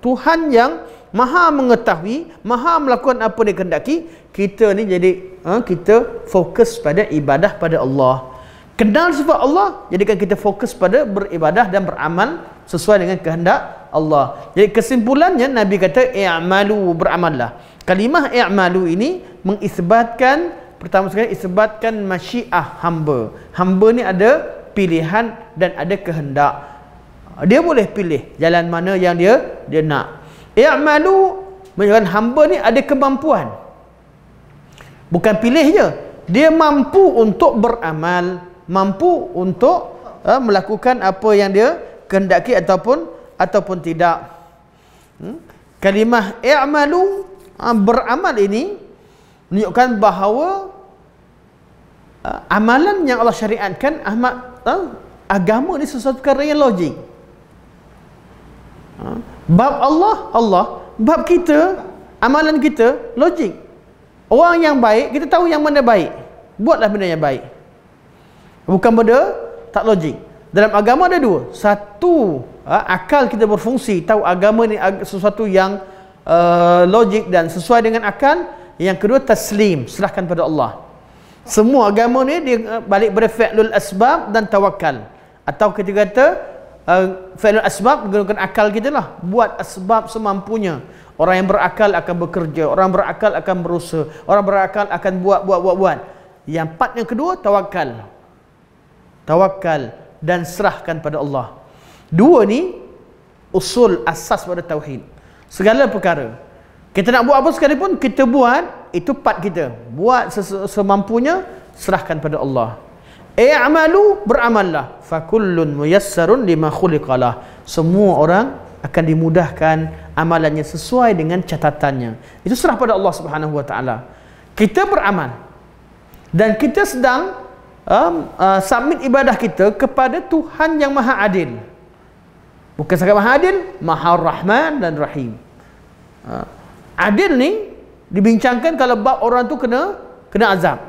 Tuhan yang Maha mengetahui, Maha melakukan apa dia kehendaki. Kita ni jadi kita fokus pada ibadah pada Allah. Kenal sifat Allah, jadikan kita fokus pada beribadah dan beramal sesuai dengan kehendak Allah. Jadi kesimpulannya Nabi kata i'malu, beramallah. Kalimah i'malu ini mengisbatkan, pertama sekali isbatkan masyiah hamba. Hamba ni ada pilihan dan ada kehendak. Dia boleh pilih jalan mana yang dia nak. I'malu menunjukkan hamba ni ada kemampuan. Bukan pilih je, dia mampu untuk beramal, mampu untuk melakukan apa yang dia kehendaki ataupun tidak. Kalimah i'malu, beramal ini menunjukkan bahawa amalan yang Allah syariatkan, agama ni sesuatu perkara yang logik. Bab Allah, bab kita, amalan kita logik. Orang yang baik, kita tahu yang mana baik, buatlah benda yang baik. Bukan benda tak logik. Dalam agama ada dua. Satu, akal kita berfungsi, tahu agama ni sesuatu yang logik dan sesuai dengan akal. Yang kedua, taslim, serahkan pada Allah. Semua agama ni dia balik pada fi'lul asbab dan tawakal. Atau kita kata fi'lul asbab, menggunakan akal kita lah, buat asbab semampunya. Orang yang berakal akan bekerja, orang berakal akan berusaha, orang berakal akan buat. Yang part yang kedua, tawakal. Tawakal dan serahkan pada Allah. Dua ni usul asas pada tauhid. Segala perkara kita nak buat apa sekalipun, kita buat, itu part kita. Buat semampunya, serahkan pada Allah. I'malu, beramallah. Fakullun muyassarun lima khuliqalah. Semua orang akan dimudahkan amalannya sesuai dengan catatannya. Itu serah pada Allah Subhanahu wa taala. Kita beramal dan kita sedang submit ibadah kita kepada Tuhan yang Maha Adil. Bukan sekadar Maha Adil, Maha Rahman dan Rahim. Adil ni dibincangkan kalau bab orang tu kena azab.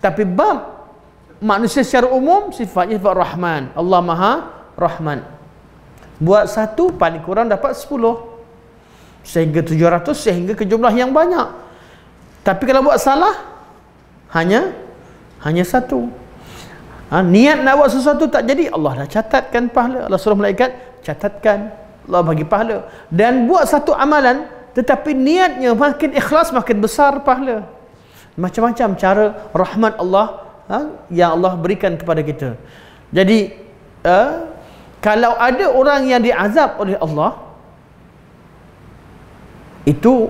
Tapi bab manusia secara umum sifatnya sifat Rahman. Allah Maha Rahman. Buat satu paling kurang dapat 10, sehingga 700, sehingga ke jumlah yang banyak. Tapi kalau buat salah, hanya satu. Niat nak buat sesuatu tak jadi, Allah dah catatkan pahala. Allah suruh malaikat catatkan, Allah bagi pahala. Dan buat satu amalan, tetapi niatnya makin ikhlas, makin besar pahala. Macam-macam cara rahmat Allah yang Allah berikan kepada kita. Jadi kalau ada orang yang diazab oleh Allah, itu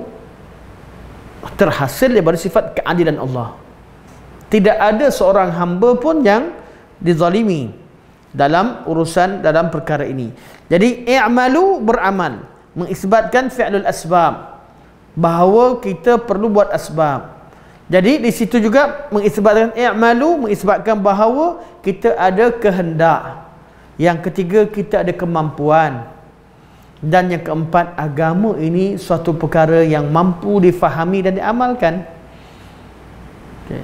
terhasil daripada sifat keadilan Allah. Tidak ada seorang hamba pun yang dizalimi dalam urusan, dalam perkara ini. Jadi i'malu, beramal, mengisbatkan fi'lul asbab, bahawa kita perlu buat asbab. Jadi di situ juga mengisbatkan i'malu, mengisbatkan bahawa kita ada kehendak. Yang ketiga, kita ada kemampuan. Dan yang keempat, agama ini suatu perkara yang mampu difahami dan diamalkan. Okay.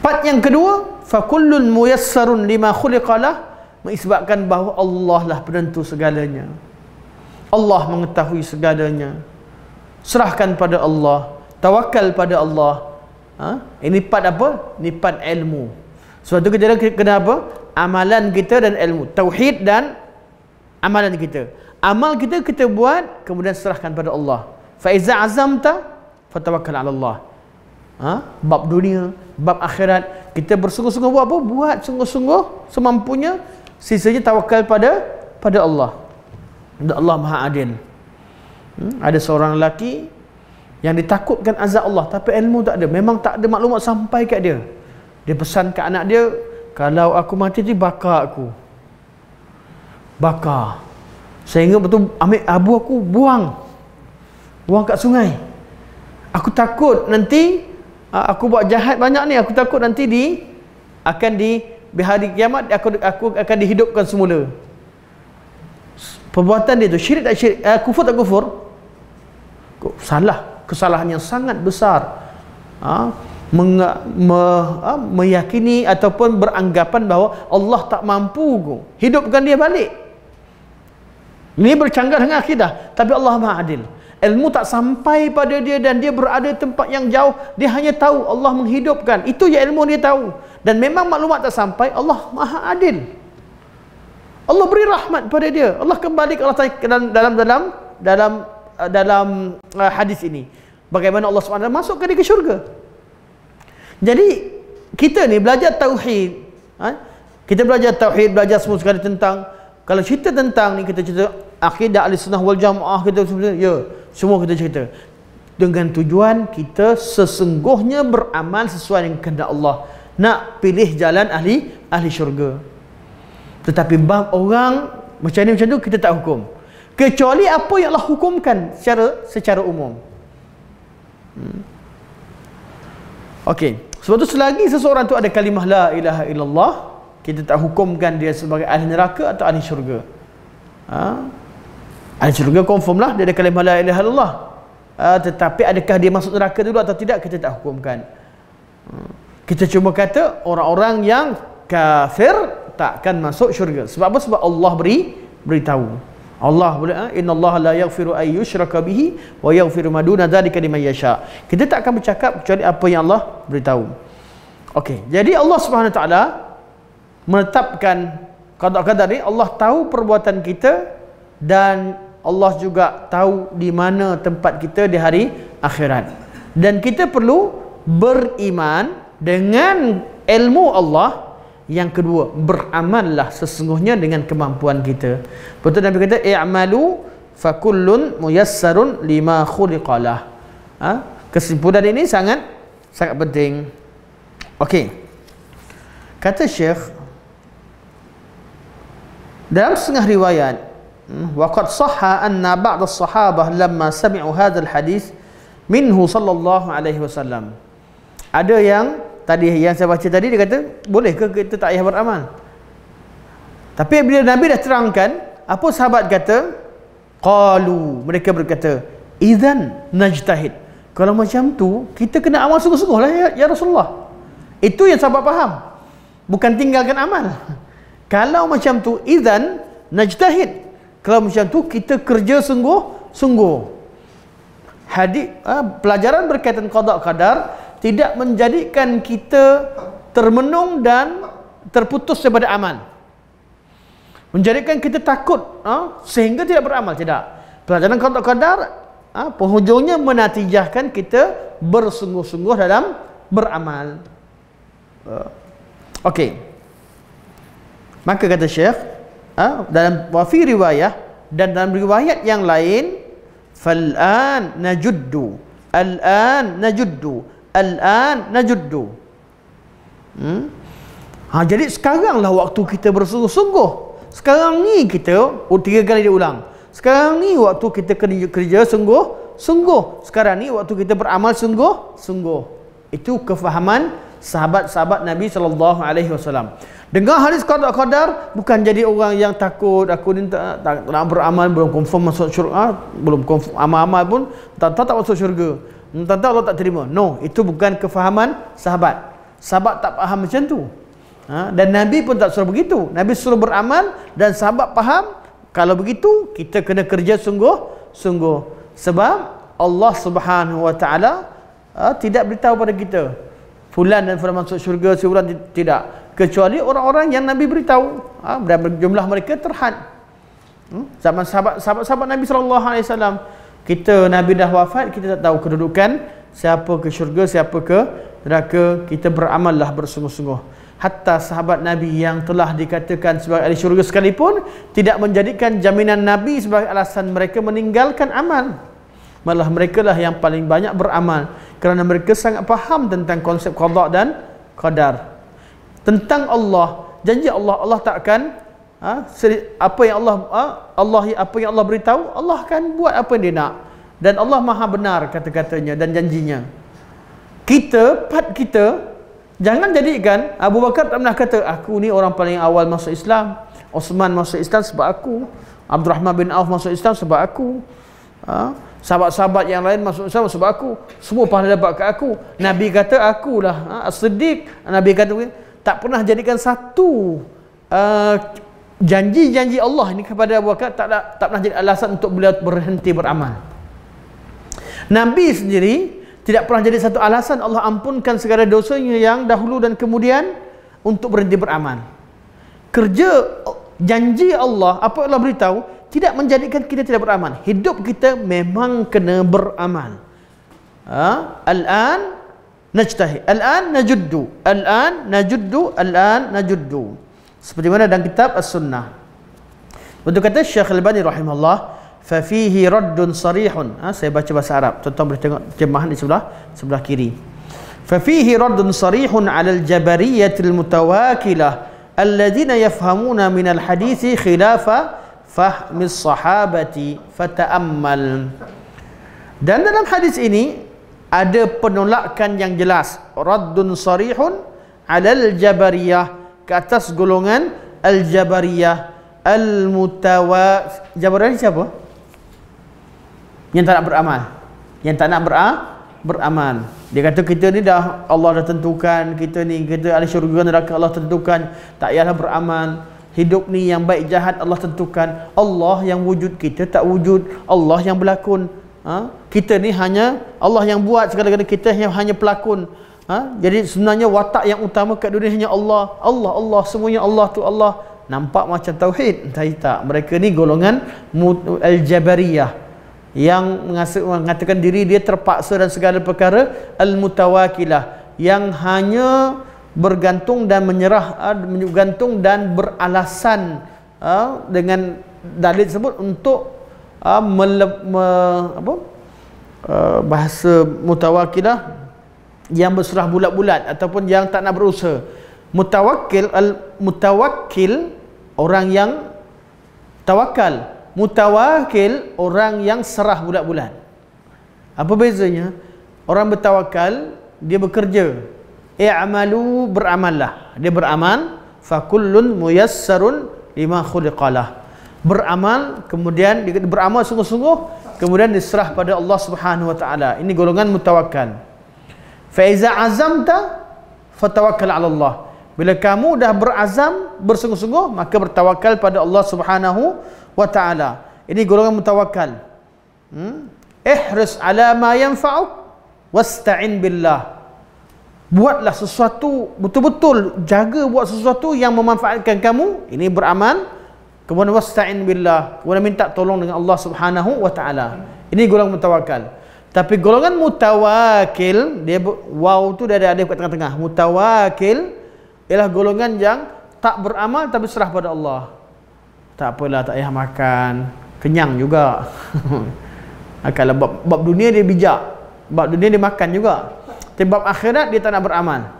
Part yang kedua, fakullun muyassarun lima khuliqalah, mengisbatkan bahawa Allah lah penentu segalanya. Allah mengetahui segalanya. Serahkan pada Allah, tawakal pada Allah. Ini part apa? Ini part ilmu. Sebab tu kita kena apa? Amalan kita dan ilmu, tauhid dan amalan kita. Amal kita buat, kemudian serahkan pada Allah. Fa iza azamta fatawakkal 'ala Allah. Bab dunia, bab akhirat, kita bersungguh-sungguh buat apa? Buat sungguh-sungguh semampunya, sisanya tawakal pada Allah. Dan Allah Maha Adil. Ada seorang lelaki yang ditakutkan azab Allah, tapi ilmu tak ada, memang tak ada maklumat sampai kat dia. Dia pesan ke anak dia, kalau aku mati tu bakar aku. Bakar. Sehingga betul ambil abu aku buang kat sungai. Aku takut nanti aku buat jahat banyak ni, aku takut nanti di hari kiamat aku akan dihidupkan semula. Perbuatan dia tu syirik tak syirik, kufur tak kufur? Salah, kesalahan yang sangat besar. Meyakini ataupun beranggapan bahawa Allah tak mampu hidupkan dia balik. Ini bercanggah dengan akidah. Tapi Allah Maha Adil. Ilmu tak sampai pada dia dan dia berada di tempat yang jauh. Dia hanya tahu Allah menghidupkan. Itu je ilmu dia tahu. Dan memang maklumat tak sampai. Allah Maha Adil. Allah beri rahmat pada dia. Allah kembali ke Allah dalam hadis ini. Bagaimana Allah SWT masukkan dia ke syurga. Jadi kita ni belajar tauhid. Kita belajar tauhid, belajar semua sekali tentang, kalau cerita tentang ni, kita cerita akidah Ahlussunnah wal Jamaah, kita semua kita cerita dengan tujuan kita sesungguhnya beramal sesuai dengan kehendak Allah, nak pilih jalan ahli syurga. Tetapi bab orang macam tu kita tak hukum, kecuali apa yang Allah hukumkan secara umum. Okey, sebab tu selagi seseorang tu ada kalimah la ilaha illallah, kita tak hukumkan dia sebagai ahli neraka atau ahli syurga. Ahli syurga confirm lah dia ada kalimah la ilaha illallah. Tetapi adakah dia masuk neraka dulu atau tidak, kita tak hukumkan. Kita cuma kata orang-orang yang kafir takkan masuk syurga. Sebab apa? Sebab Allah beritahu. Allah boleh, innallaha la yaghfiru ay yushraka bihi wa yaghfiru ma duna dzalika liman yasha. Kita tak akan bercakap kecuali apa yang Allah beritahu. Okey, jadi Allah Subhanahu Wa Taala menetapkan qada qadar ni. Allah tahu perbuatan kita dan Allah juga tahu di mana tempat kita di hari akhirat. Dan kita perlu beriman dengan ilmu Allah. Yang kedua, beramallah sesungguhnya dengan kemampuan kita. Betul Nabi kata, i'malu fakullun muyassarun lima khuliqalah. Kesimpulan ini sangat penting. Okey. Kata Syekh, dalam setengah riwayat, waqad sahha anna ba'd as-sahabah lamma sami'u hadzal hadis minhu sallallahu alaihi wasallam. Ada yang tadi yang saya baca tadi, dia kata, boleh ke kita tak payah beramal? Tapi bila Nabi dah terangkan, apa sahabat kata? Qalu, mereka berkata, idzan najtahid. Kalau macam tu, kita kena amal sungguh-sungguh lah ya Rasulullah. Itu yang sahabat faham. Bukan tinggalkan amal. Kalau macam tu, idzan najtahid. Kalau macam tu, kita kerja sungguh-sungguh. Pelajaran berkaitan qada qadar tidak menjadikan kita termenung dan terputus daripada amal, menjadikan kita takut sehingga tidak beramal. Tidak. Pelajaran qada qadar penghujungnya menatijahkan kita bersungguh-sungguh dalam beramal. Okey, maka kata Syekh, dalam wafi riwayah dan dalam riwayat yang lain, fal'an najuddu, al-an najuddu, al-an najuddu. Jadi sekaranglah waktu kita bersungguh-sungguh. Sekarang ni kita 3 kali dia ulang. Sekarang ni waktu kita kerja sungguh-sungguh. Sekarang ni waktu kita beramal sungguh-sungguh. Itu kefahaman sahabat-sahabat Nabi SAW. Dengar hadis qada qadar, bukan jadi orang yang takut, aku ni tak nak beramal, belum confirm masuk syurga, belum confirm amal-amal pun tak masuk syurga. Tentu Allah tak terima. No, itu bukan kefahaman sahabat. Sahabat tak faham macam tu. Dan Nabi pun tak suruh begitu. Nabi suruh beramal dan sahabat faham. Kalau begitu, kita kena kerja sungguh-sungguh. Sebab Allah Subhanahu Wa Taala tidak beritahu pada kita, fulan dan fulan masuk syurga, si fulan tidak. Kecuali orang-orang yang Nabi beritahu. Dan jumlah mereka terhad. Zaman sahabat Nabi SAW. Kita Nabi dah wafat, kita tak tahu kedudukan siapa ke syurga, siapa ke neraka. Kita beramallah bersungguh-sungguh. Hatta sahabat Nabi yang telah dikatakan sebagai ahli syurga sekalipun tidak menjadikan jaminan Nabi sebagai alasan mereka meninggalkan amal. Malah mereka lah yang paling banyak beramal kerana mereka sangat faham tentang konsep qada dan qadar. Tentang Allah, janji Allah takkan apa yang apa yang Allah beritahu, Allah akan buat apa yang dia nak. Dan Allah Maha benar kata-katanya dan janjinya. Kita jangan jadikan Abu Bakar tak pernah kata aku ni orang paling awal masuk Islam, Osman masuk Islam sebab aku, Abdul Rahman bin Auf masuk Islam sebab aku, sahabat-sahabat yang lain masuk Islam sebab aku, semua pahala dapat kat aku. Nabi kata akulah As-Siddiq. Nabi kata tak pernah jadikan satu janji-janji Allah ini kepada Abu Bakar tak pernah jadi alasan untuk beliau berhenti beramal. Nabi sendiri tidak pernah jadi satu alasan Allah ampunkan segala dosanya yang dahulu dan kemudian untuk berhenti beramal. Kerja janji Allah, apa Allah beritahu, tidak menjadikan kita tidak beramal. Hidup kita memang kena beramal. Al-an najtahid, al-an najuddu, al-an najuddu, al-an najuddu. Seperti mana dalam kitab As-Sunnah. Untuk kata Syekh Al-Albani rahimahullah, fa fihi raddun sarihun. Saya baca bahasa Arab. Tuan-tuan boleh tengok terjemahan di sebelah kiri. Fa fihi raddun sarihun 'ala al-jabariyatil mutawakilah alladhina yafhamuna min al-hadithi khilafa fahmi sahabati fata'ammal. Dan dalam hadis ini ada penolakan yang jelas, raddun sarihun 'ala al-jabariyah, ke atas golongan al-jabariyah Jabariyah siapa? Yang tak nak beramal. Yang tak nak beramal. Dia kata kita ni dah, Allah dah tentukan kita ni, kita ahli syurga neraka Allah tentukan, tak payahlah beramal. Hidup ni yang baik jahat Allah tentukan. Allah yang wujud, kita tak wujud. Allah yang berlakon. Kita ni hanya Allah yang buat segala-galanya, kita hanya pelakon. Jadi sebenarnya watak yang utama kat dunia hanya Allah. Allah, semuanya Allah tu Allah. Nampak macam tauhid, tak. Mereka ni golongan al-jabariyah yang mengatakan diri dia terpaksa dan segala perkara, al-mutawakilah yang hanya bergantung dan menyerah, bergantung dan beralasan dengan dalil tersebut untuk bahasa mutawakilah yang berserah bulat-bulat ataupun yang tak nak berusaha. Mutawakkil orang yang tawakal, mutawakil orang yang serah bulat-bulat. Apa bezanya? Orang bertawakal dia bekerja, i'malu, beramallah, dia beramal, fakullun muyassarun lima khuliqalah, beramal, kemudian dia beramal sungguh-sungguh, kemudian diserah pada Allah Subhanahu wa taala. Ini golongan mutawakkal. Fa iza azamta fatawakkal 'ala Allah. Bila kamu dah berazam, bersungguh-sungguh, maka bertawakal pada Allah Subhanahu wa taala. Ini golongan mutawakkal. Ihris 'ala ma yanfa'uk wasta'in billah. Buatlah sesuatu betul-betul, jaga buat sesuatu yang memanfaatkan kamu. Ini beramal. Kemudian wasta'in billah, kemudian minta tolong dengan Allah Subhanahu wa taala. Ini golongan mutawakkal. Tapi golongan mutawakil, dia waw tu dia ada alif kat tengah-tengah. Mutawakil ialah golongan yang tak beramal tapi serah pada Allah. Tak apalah, tak payah makan, kenyang juga. Kalau bab dunia dia bijak, bab dunia dia makan juga. Tapi bab akhirat dia tak nak beramal.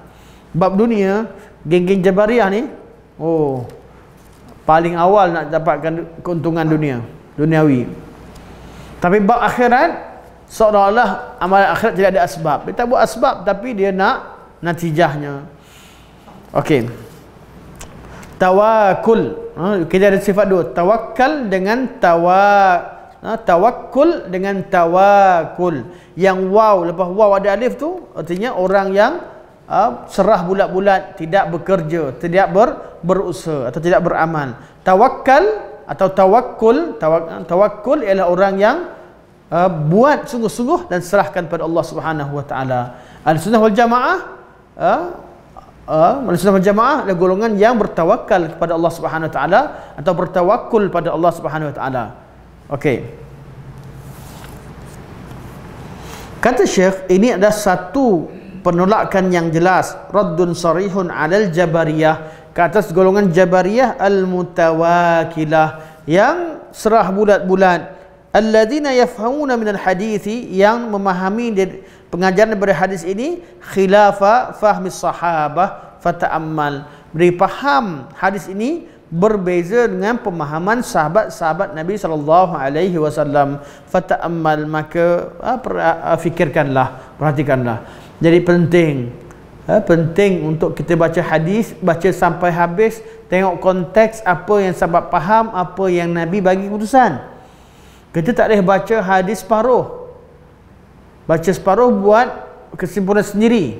Bab dunia, geng-geng Jabariyah ni, paling awal nak dapatkan keuntungan duniawi. Tapi bab akhirat, seolah-olah amalan akhirat tidak ada asbab. Dia tak buat asbab tapi dia nak natijahnya. Okey. Tawakul. Kita ada sifat dua. Tawakkal dengan tawakkul dengan tawakul. Yang waw, lepas waw ada alif tu, artinya orang yang serah bulat-bulat, tidak bekerja, tidak berusaha atau tidak beramal. Tawakkal atau tawakkul ialah orang yang buat sungguh-sungguh dan serahkan pada Allah Subhanahu wa taala. Ahlussunnah wal Jamaah Ahlussunnah wal Jamaah adalah golongan yang bertawakal kepada Allah Subhanahu wa taala atau bertawakul pada Allah Subhanahu wa taala. Okey. Kata Syekh, ini adalah satu penolakan yang jelas, raddun sarihun 'alal jabariyah, ke atas golongan jabariyah al-mutawakilah yang serah bulat-bulat, alladzina yafhamuna minal hadithi, yang memahami pengajaran daripada hadis ini khilafa fahmi sahabah fata'ammal, beri faham hadis ini berbeza dengan pemahaman sahabat-sahabat Nabi SAW. Fata'ammal, maka fikirkanlah, perhatikanlah. Jadi penting untuk kita baca hadis, baca sampai habis, tengok konteks apa yang sahabat faham, apa yang Nabi bagi keputusan. Kita tak boleh baca hadis separuh. Baca separuh buat kesimpulan sendiri.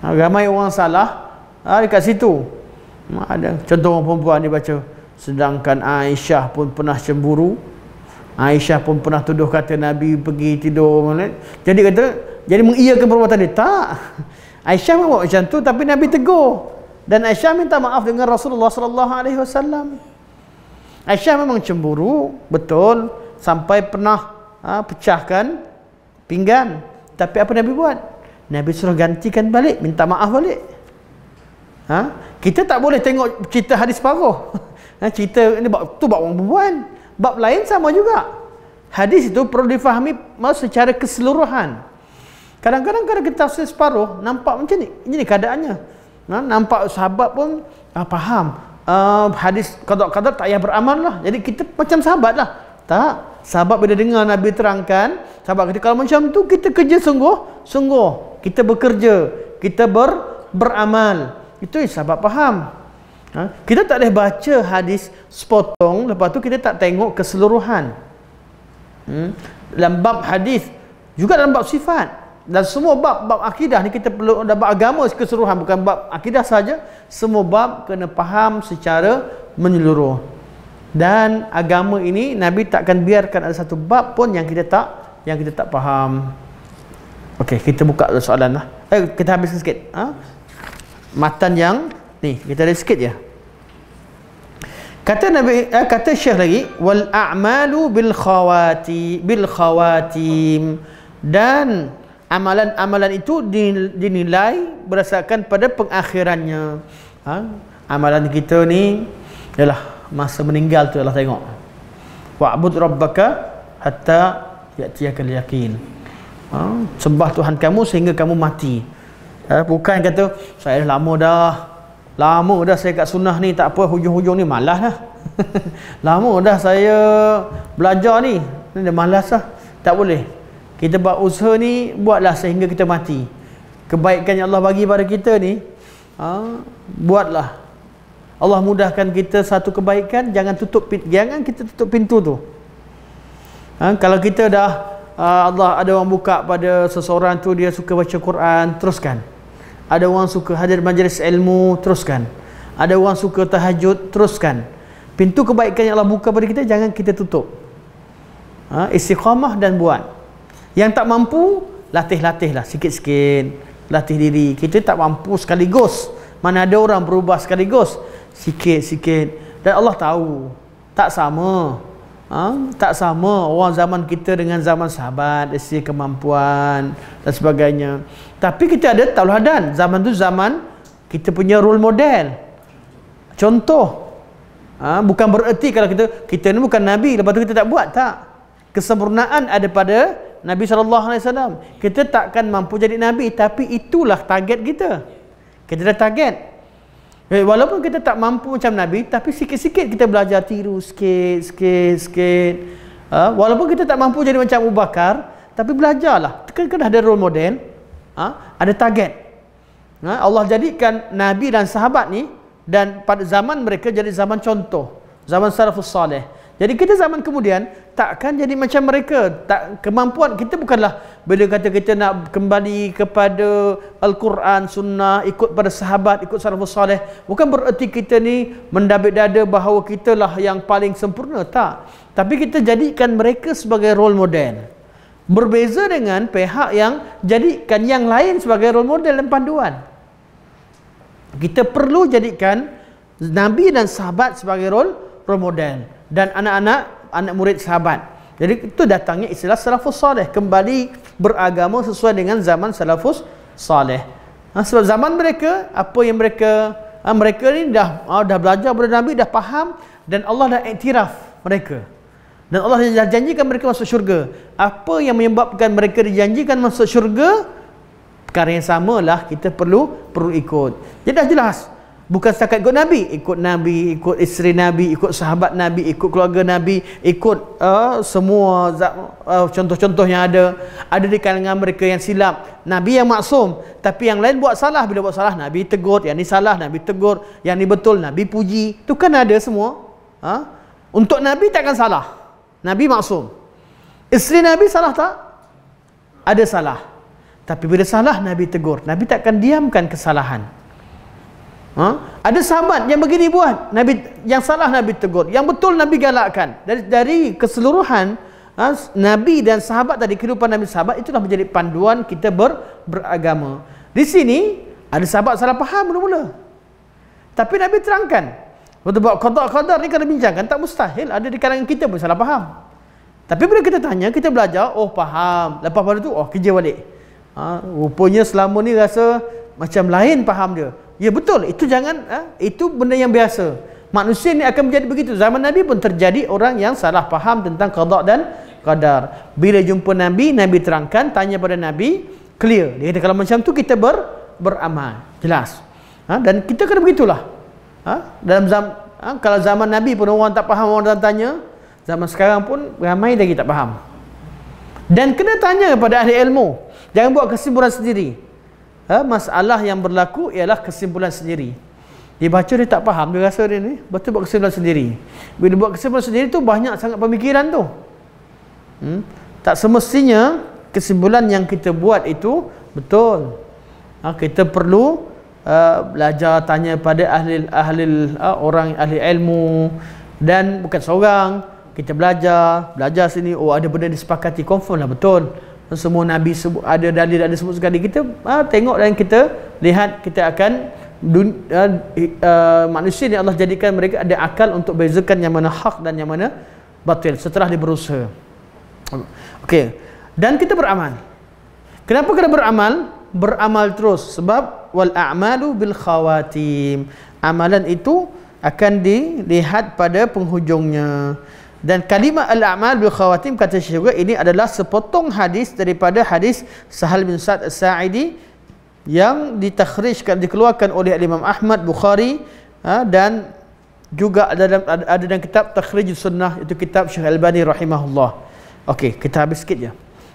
Ramai orang salah dekat situ. Ada contoh orang perempuan dia baca, sedangkan Aisyah pun pernah cemburu, Aisyah pun pernah tuduh kata Nabi pergi tidur. Jadi mengiyakan perbuatan dia. Tak, Aisyah memang buat macam tu, tapi Nabi tegur dan Aisyah minta maaf dengan Rasulullah SAW. Aisyah memang cemburu, betul, sampai pernah pecahkan pinggan, tapi apa Nabi buat? Nabi suruh gantikan balik, minta maaf balik. Kita tak boleh tengok cerita hadis separuh. Cerita ini bab tu bab orang perempuan, bab lain sama juga. Hadis itu perlu difahami secara keseluruhan. Kadang-kadang kalau kita tafsir separuh, nampak macam ni, ini keadaannya. Nampak sahabat pun faham hadis qada tak payah beramal lah, jadi kita macam sahabat lah. Tak, sahabat bila dengar Nabi terangkan, sahabat kata kalau macam tu kita kerja sungguh, kita bekerja, kita beramal. Itu sahabat faham. Kita tak boleh baca hadis sepotong, lepas tu kita tak tengok keseluruhan. Dalam bab hadis, juga dalam bab sifat, dan semua bab akidah ni kita perlu, dalam bab agama keseluruhan, bukan bab akidah saja. Semua bab kena faham secara menyeluruh. Dan agama ini Nabi takkan biarkan ada satu bab pun yang kita tak faham. Okey, kita buka soalan lah. Kita habiskan sikit. Matan yang ni kita ada sikit je. Kata Nabi, kata Syekh lagi, wal a'malu bil khawatim, dan amalan-amalan itu dinilai berdasarkan pada pengakhirannya. Amalan kita ni ialah masa meninggal tu, Allah tengok. Wa'bud rabbaka hatta ya'tiyakal yaqin. Sembah Tuhan kamu sehingga kamu mati. Bukan kata saya lama dah saya kat sunnah ni, tak apa, hujung-hujung ni malas dah. Lama dah saya belajar ni dah malas lah. Tak boleh. Kita buat usaha ni, buatlah sehingga kita mati. Kebaikan yang Allah bagi pada kita ni, buatlah. Allah mudahkan kita satu kebaikan, jangan kita tutup pintu tu. Kalau kita dah Allah ada orang buka pada seseorang tu, dia suka baca Quran, teruskan. Ada orang suka hadir majlis ilmu, teruskan. Ada orang suka tahajud, teruskan. Pintu kebaikan yang Allah buka pada kita, jangan kita tutup. Istiqamah dan buat. Yang tak mampu, latih-latihlah sikit-sikit. Latih diri. Kita tak mampu sekaligus. Mana ada orang berubah sekaligus. Sikit-sikit. Dan Allah tahu, tak sama. Tak sama orang zaman kita dengan zaman sahabat, dari segi kemampuan dan sebagainya. Tapi kita ada tauladan. Zaman tu zaman kita punya role model, contoh. Bukan bererti kalau kita ni bukan Nabi, lepas tu kita tak buat. Tak. Kesempurnaan ada pada Nabi SAW. Kita takkan mampu jadi Nabi, tapi itulah target kita. Kita dah target. Walaupun kita tak mampu macam Nabi, tapi sikit-sikit kita belajar tiru, sikit. Walaupun kita tak mampu jadi macam Abu Bakar, tapi belajarlah. Kan ada role model, ada target. Allah jadikan Nabi dan sahabat ni, dan pada zaman mereka jadi zaman contoh, zaman salafus salih. Jadi kita zaman kemudian takkan jadi macam mereka. Kemampuan kita bukanlah bila kata kita nak kembali kepada Al-Quran, Sunnah, ikut pada sahabat, ikut salafus salih. Bukan bererti kita ni mendabik dada bahawa kita lah yang paling sempurna. Tak. Tapi kita jadikan mereka sebagai role model. Berbeza dengan pihak yang jadikan yang lain sebagai role model dan panduan. Kita perlu jadikan Nabi dan sahabat sebagai role model, dan anak murid sahabat. Jadi itu datangnya istilah salafus salih, kembali beragama sesuai dengan zaman salafus salih. Sebab zaman mereka, apa yang mereka ni dah belajar pada Nabi, dah faham, dan Allah dah iktiraf mereka. Dan Allah dah janjikan mereka masuk syurga. Apa yang menyebabkan mereka dijanjikan masuk syurga? Perkara yang samalah kita perlu ikut. Jadi dah jelas. Bukan setakat ikut Nabi, ikut isteri Nabi, ikut sahabat Nabi, ikut keluarga Nabi, ikut semua contoh-contoh yang ada di kalangan mereka yang silap. Nabi yang maksum, tapi yang lain buat salah. Bila buat salah, Nabi tegur. Yang ni salah, Nabi tegur. Yang ni betul, Nabi puji. Itu kan ada semua. Untuk Nabi takkan salah. Nabi maksum. Isteri Nabi salah tak? Ada salah. Tapi bila salah, Nabi tegur. Nabi takkan diamkan kesalahan. Ada sahabat yang begini buat, Nabi yang salah Nabi tegur, yang betul Nabi galakkan. Dari keseluruhan Nabi dan sahabat tadi, kehidupan Nabi sahabat, itulah menjadi panduan kita beragama. Di sini ada sahabat salah faham mula-mula, tapi Nabi terangkan. Waktu buat qada' ni kalau bincangkan, tak mustahil ada di kalangan kita pun salah faham. Tapi bila kita tanya, kita belajar, oh faham. Lepas pada tu, oh kerja balik. Rupanya selama ni rasa macam lain faham dia. Ya betul, itu jangan, itu benda yang biasa. Manusia ni akan menjadi begitu. Zaman Nabi pun terjadi orang yang salah faham tentang qada' dan qadar. Bila jumpa Nabi, Nabi terangkan, tanya pada Nabi, clear. Dia kata kalau macam tu kita beramal. Jelas. Dan kita kena begitulah. Kalau zaman Nabi pun orang tak faham, orang tanya, zaman sekarang pun ramai lagi tak faham. Dan kena tanya kepada ahli ilmu. Jangan buat kesimpulan sendiri. Masalah yang berlaku ialah kesimpulan sendiri. Dia baca, dia tak faham, dia rasa dia ni betul buat kesimpulan sendiri. Bila buat kesimpulan sendiri tu banyak sangat pemikiran tu. Tak semestinya kesimpulan yang kita buat itu betul. Kita perlu belajar, tanya pada orang ahli ilmu, dan bukan seorang. Kita belajar sini, oh ada benda disepakati, confirm lah betul. Semua Nabi sebut, ada dalil, ada sebut sekali. Kita tengok dan kita lihat, kita akan manusia ni Allah jadikan mereka ada akal untuk bezakan yang mana hak dan yang mana batil setelah dia berusaha. Okey. Dan kita beramal. Kenapa kena beramal? Beramal terus, sebab wal a'malu bil khawatim. Amalan itu akan dilihat pada penghujungnya. Dan kalimat al-a'mal bil khawatim, kata Syekh juga, ini adalah sepotong hadis daripada hadis Sahal bin Sa'd As-Sa'idi yang dikeluarkan oleh Imam Ahmad, Bukhari, dan juga ada dalam kitab Takhrijus Sunnah, itu kitab Syekh Albani rahimahullah. Okey, kita habis sikit je.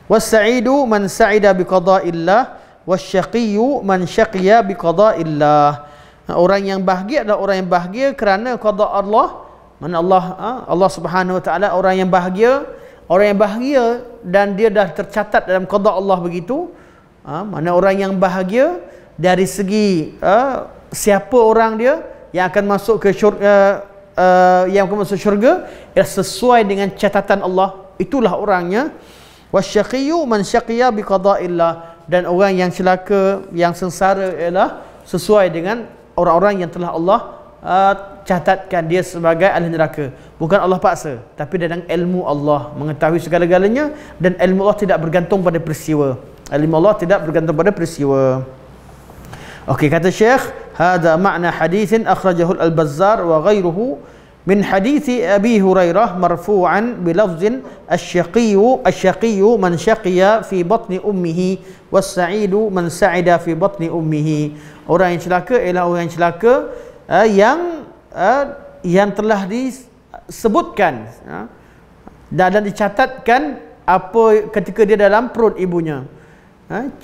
Was-sa'idu man sa'ida bi qada'illah, wasyaqiyyu man syaqiya bi qada'illah. Orang yang bahagia adalah orang yang bahagia kerana qada' Allah. Mana Allah Subhanahu wa taala orang yang bahagia dan dia dah tercatat dalam qada Allah begitu. Mana orang yang bahagia dari segi siapa orang dia yang akan masuk ke syurga, ia sesuai dengan catatan Allah, itulah orangnya. Wasyaqiyyu man syaqiya bi qada'illah, dan orang yang celaka, yang sengsara ialah sesuai dengan orang-orang yang telah Allah catatkan dia sebagai ahli neraka. Bukan Allah paksa, tapi dengan ilmu Allah mengetahui segala-galanya, dan ilmu Allah tidak bergantung pada peristiwa. Ilmu Allah tidak bergantung pada peristiwa. Okey, kata Syekh, hada makna hadithin akhrajahu al-Bazzar wa ghairuhu min hadithi Abi Hurairah marfu'an bilafzin asyaqiyyu man syaqiya fi batni ummihi was-sa'idu man sa'ida fi batni ummihi. Orang yang celaka ialah orang yang celaka yang telah disebutkan dan dicatatkan apa ketika dia dalam perut ibunya.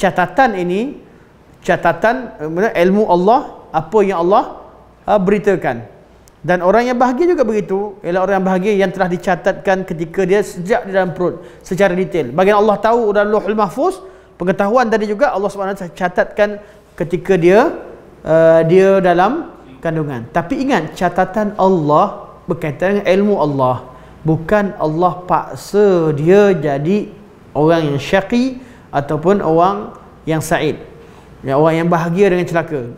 Catatan ini, catatan ilmu Allah, apa yang Allah beritakan. Dan orang yang bahagia juga begitu, ialah orang yang bahagia yang telah dicatatkan ketika dia sejak di dalam perut secara detail. Bagian Allah tahu dalam Lauhul Mahfuz, pengetahuan tadi juga Allah SWT catatkan ketika dia dalam kandungan. Tapi ingat, catatan Allah berkaitan dengan ilmu Allah. Bukan Allah paksa dia jadi orang yang syaqi ataupun orang yang sa'id, ya, orang yang bahagia dengan celaka.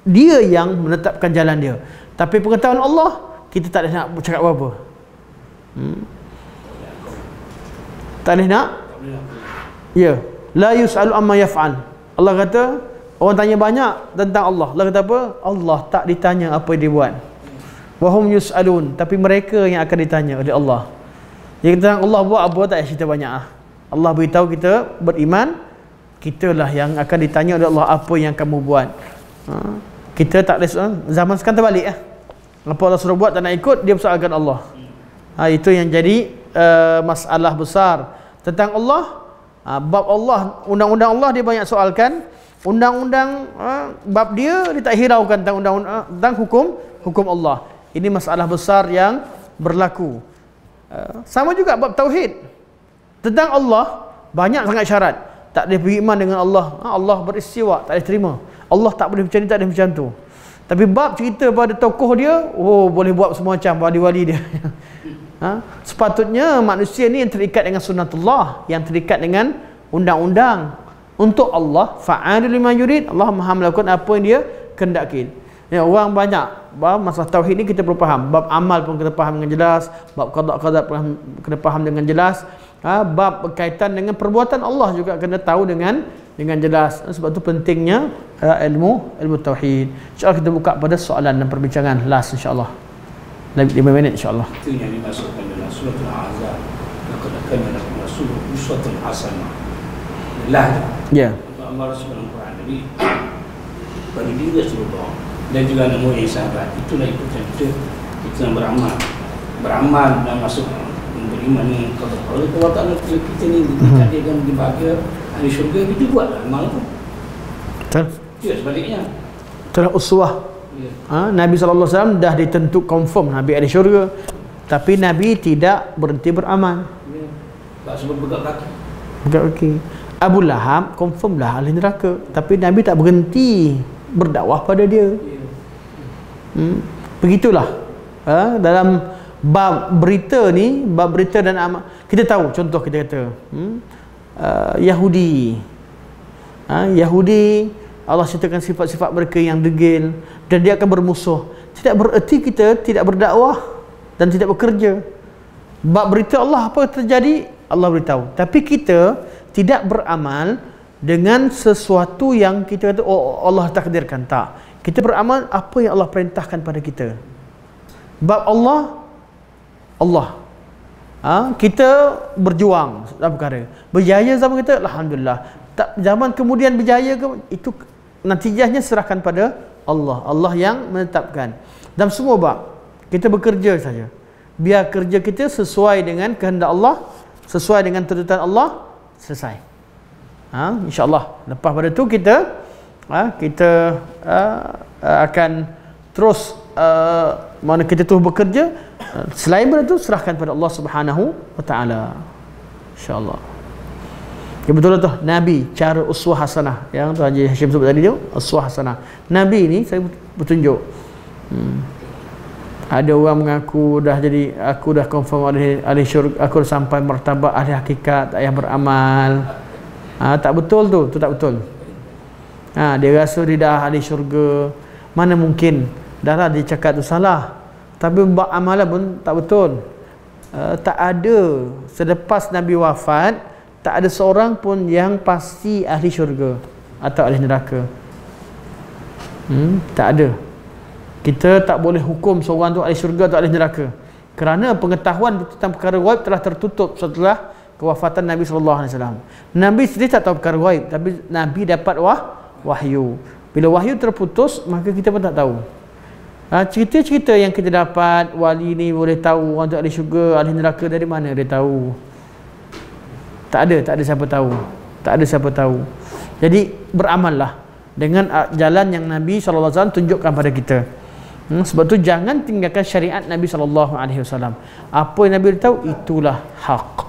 Dia yang menetapkan jalan dia. Tapi pengetahuan Allah, kita tak ada nak bercakap apa-apa. Tak boleh nak? Ya. La yus'alu amma yaf'al. Allah kata, orang tanya banyak tentang Allah. Allah kata apa? Allah tak ditanya apa dia buat. Wahum yus'alun. Tapi mereka yang akan ditanya oleh Allah. Yang tentang Allah buat apa, tak payah cerita banyak. Allah beritahu kita beriman, kitalah yang akan ditanya oleh Allah apa yang kamu buat. Kita tak boleh, zaman sekarang terbalik. Apa Allah suruh buat tak nak ikut, dia persoalkan Allah. Itu yang jadi masalah besar tentang Allah. Bab Allah, undang-undang Allah dia banyak soalkan. Undang-undang bab dia tak hiraukan tentang undang-undang, tentang hukum Allah. Ini masalah besar yang berlaku. Sama juga bab tauhid. Tentang Allah banyak sangat syarat. Tak boleh beriman dengan Allah. Allah beristiwa, tak boleh terima. Allah tak boleh macam ni, tak boleh macam tu. Tapi bab cerita pada tokoh dia, boleh buat semua macam wali-wali dia. Sepatutnya manusia ni yang terikat dengan sunnatullah, yang terikat dengan undang-undang untuk Allah. Fa'alul lima yurid, Allah Maha melakukan apa yang dia kehendaki. Orang banyak masalah tauhid ni kita perlu faham. Bab amal pun kita faham dengan jelas, bab qada kena faham dengan jelas. Bab berkaitan dengan perbuatan Allah juga kena tahu dengan jelas. Sebab tu pentingnya ilmu tauhid. InsyaAllah kita buka pada soalan dan perbincangan last insyaAllah. 5 minit insyaAllah. Itu yang dimasukkan dalam surah Al-Ahzab. Laqad kana lakum rasulun uswatun hasanah. Lah. Ya. Allah Subhanahu wa taala ni bagi diri Rasulullah dan juga anak murid sahabat. Itulah ikutan kita yang beramal dan masuk beriman ni kepada Allah. Kalau tak nak kita ni dikatakan di bahagia ahli syurga, kita buatlah amal tu. Betul. Ya, sebaliknya. Itulah uswah. Nabi SAW dah ditentu confirm Nabi ahli syurga, tapi Nabi tidak berhenti beramal. Tak sebut pegang kaki. Pegang kaki. Abu Lahab confirm dah ahli neraka, tapi Nabi tak berhenti berdakwah pada dia. Begitulah. Dalam bab berita ni, bab berita dan amal, kita tahu contoh kita kata Yahudi. Yahudi, Allah ceritakan sifat-sifat mereka yang degil dan dia akan bermusuh. Tidak bererti kita tidak berdakwah dan tidak bekerja. Bab berita Allah apa terjadi, Allah beritahu. Tapi kita tidak beramal dengan sesuatu yang kita kata Allah takdirkan. Tak. Kita beramal apa yang Allah perintahkan pada kita. Bab Allah, kita berjuang dalam perkara. Berjaya zaman kita, alhamdulillah. Tak, zaman kemudian berjaya ke, itu natijahnya serahkan pada Allah. Allah yang menetapkan. Dalam semua bab kita bekerja saja. Biar kerja kita sesuai dengan kehendak Allah, sesuai dengan tuntutan Allah, selesai. InsyaAllah lepas pada tu kita akan terus mana kita terus bekerja. Selain daripada itu serahkan pada Allah Subhanahu wa taala. InsyaAllah. Ya, betul tu Nabi cara uswah hasanah yang tu Haji Hashim sebut tadi tu, uswah hasanah. Nabi ni saya bertunjuk. Ada orang mengaku dah jadi, aku dah confirm ahli syurga, aku dah sampai martabat ahli hakikat, tak payah beramal. Tak betul tu tak betul. Dia rasa dia dah ahli syurga. Mana mungkin? Dah lah dia cakap tu salah. Tapi buat amalan pun tak betul. Tak ada selepas Nabi wafat, tak ada seorang pun yang pasti ahli syurga atau ahli neraka. Tak ada. Kita tak boleh hukum seorang tu ahli syurga atau ahli neraka, kerana pengetahuan tentang perkara ghaib telah tertutup setelah kewafatan Nabi SAW. Nabi sendiri tak tahu perkara ghaib, tapi Nabi dapat wahyu. Bila wahyu terputus, maka kita pun tak tahu. Cerita-cerita yang kita dapat, wali ni boleh tahu orang tu ahli syurga, ahli neraka, dari mana dia tahu? Tak ada siapa tahu. Tak ada siapa tahu. Jadi beramallah dengan jalan yang Nabi SAW tunjukkan pada kita. Sebab tu jangan tinggalkan syariat Nabi SAW. Apa yang Nabi tahu, itulah hak.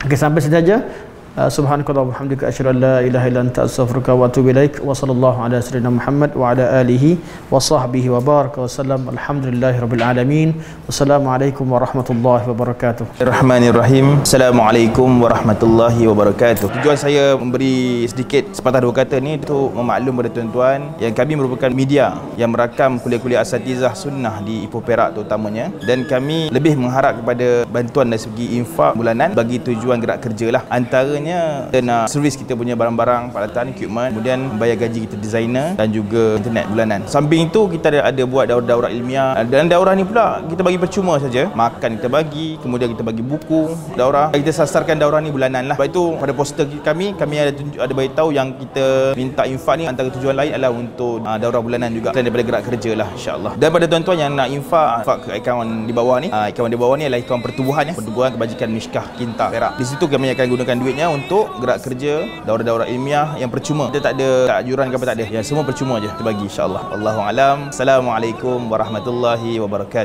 Okey, sampai sini saja. Subhanakallahumma wa bihamdika asyhadu an la ilaha illa anta astaghfiruka wa atubu ilaik. Wa sallallahu ala sayyidina Muhammad wa ala alihi wa sahbihi wa baraka wa sallam. Alhamdulillahirabbil alamin. Wassalamualaikum warahmatullahi wabarakatuh. Bismillahirrahmanirrahim. Assalamualaikum warahmatullahi wabarakatuh. Tujuan saya memberi sedikit sepatah dua kata ni untuk memaklum kepada tuan-tuan yang kami merupakan media yang merakam kuliah-kuliah asatizah sunnah di Ipoh Perak terutamanya, dan kami lebih mengharap kepada bantuan dari segi infak bulanan bagi tujuan gerak kerja lah. Antaranya kita nak servis kita punya barang-barang peralatan, equipment, kemudian bayar gaji kita designer dan juga internet bulanan. Samping itu kita ada buat daurah-daurah ilmiah, dan daurah ni pula kita bagi percuma saja. Makan kita bagi, kemudian kita bagi buku daurah. Kita sasarkan daurah ni bulanan lah. Sebab itu pada poster kami ada beritahu yang kita minta infak ni antara tujuan lain adalah untuk daurah bulanan juga, selain daripada gerak kerja lah, insya-Allah. Dan pada tuan-tuan yang nak infak ke akaun di bawah ni, akaun di bawah ni adalah akaun pertubuhan ya, pertubuhan kebajikan Mishkah Kinta Perak. Di situ kami akan gunakan duitnya untuk gerak kerja, daurah-daurah ilmiah yang percuma. Kita tak ada anjuran ke apa, tak ada. Ya, semua percuma je kita bagi, insya-Allah. Wallahu alam. Assalamualaikum warahmatullahi wabarakatuh.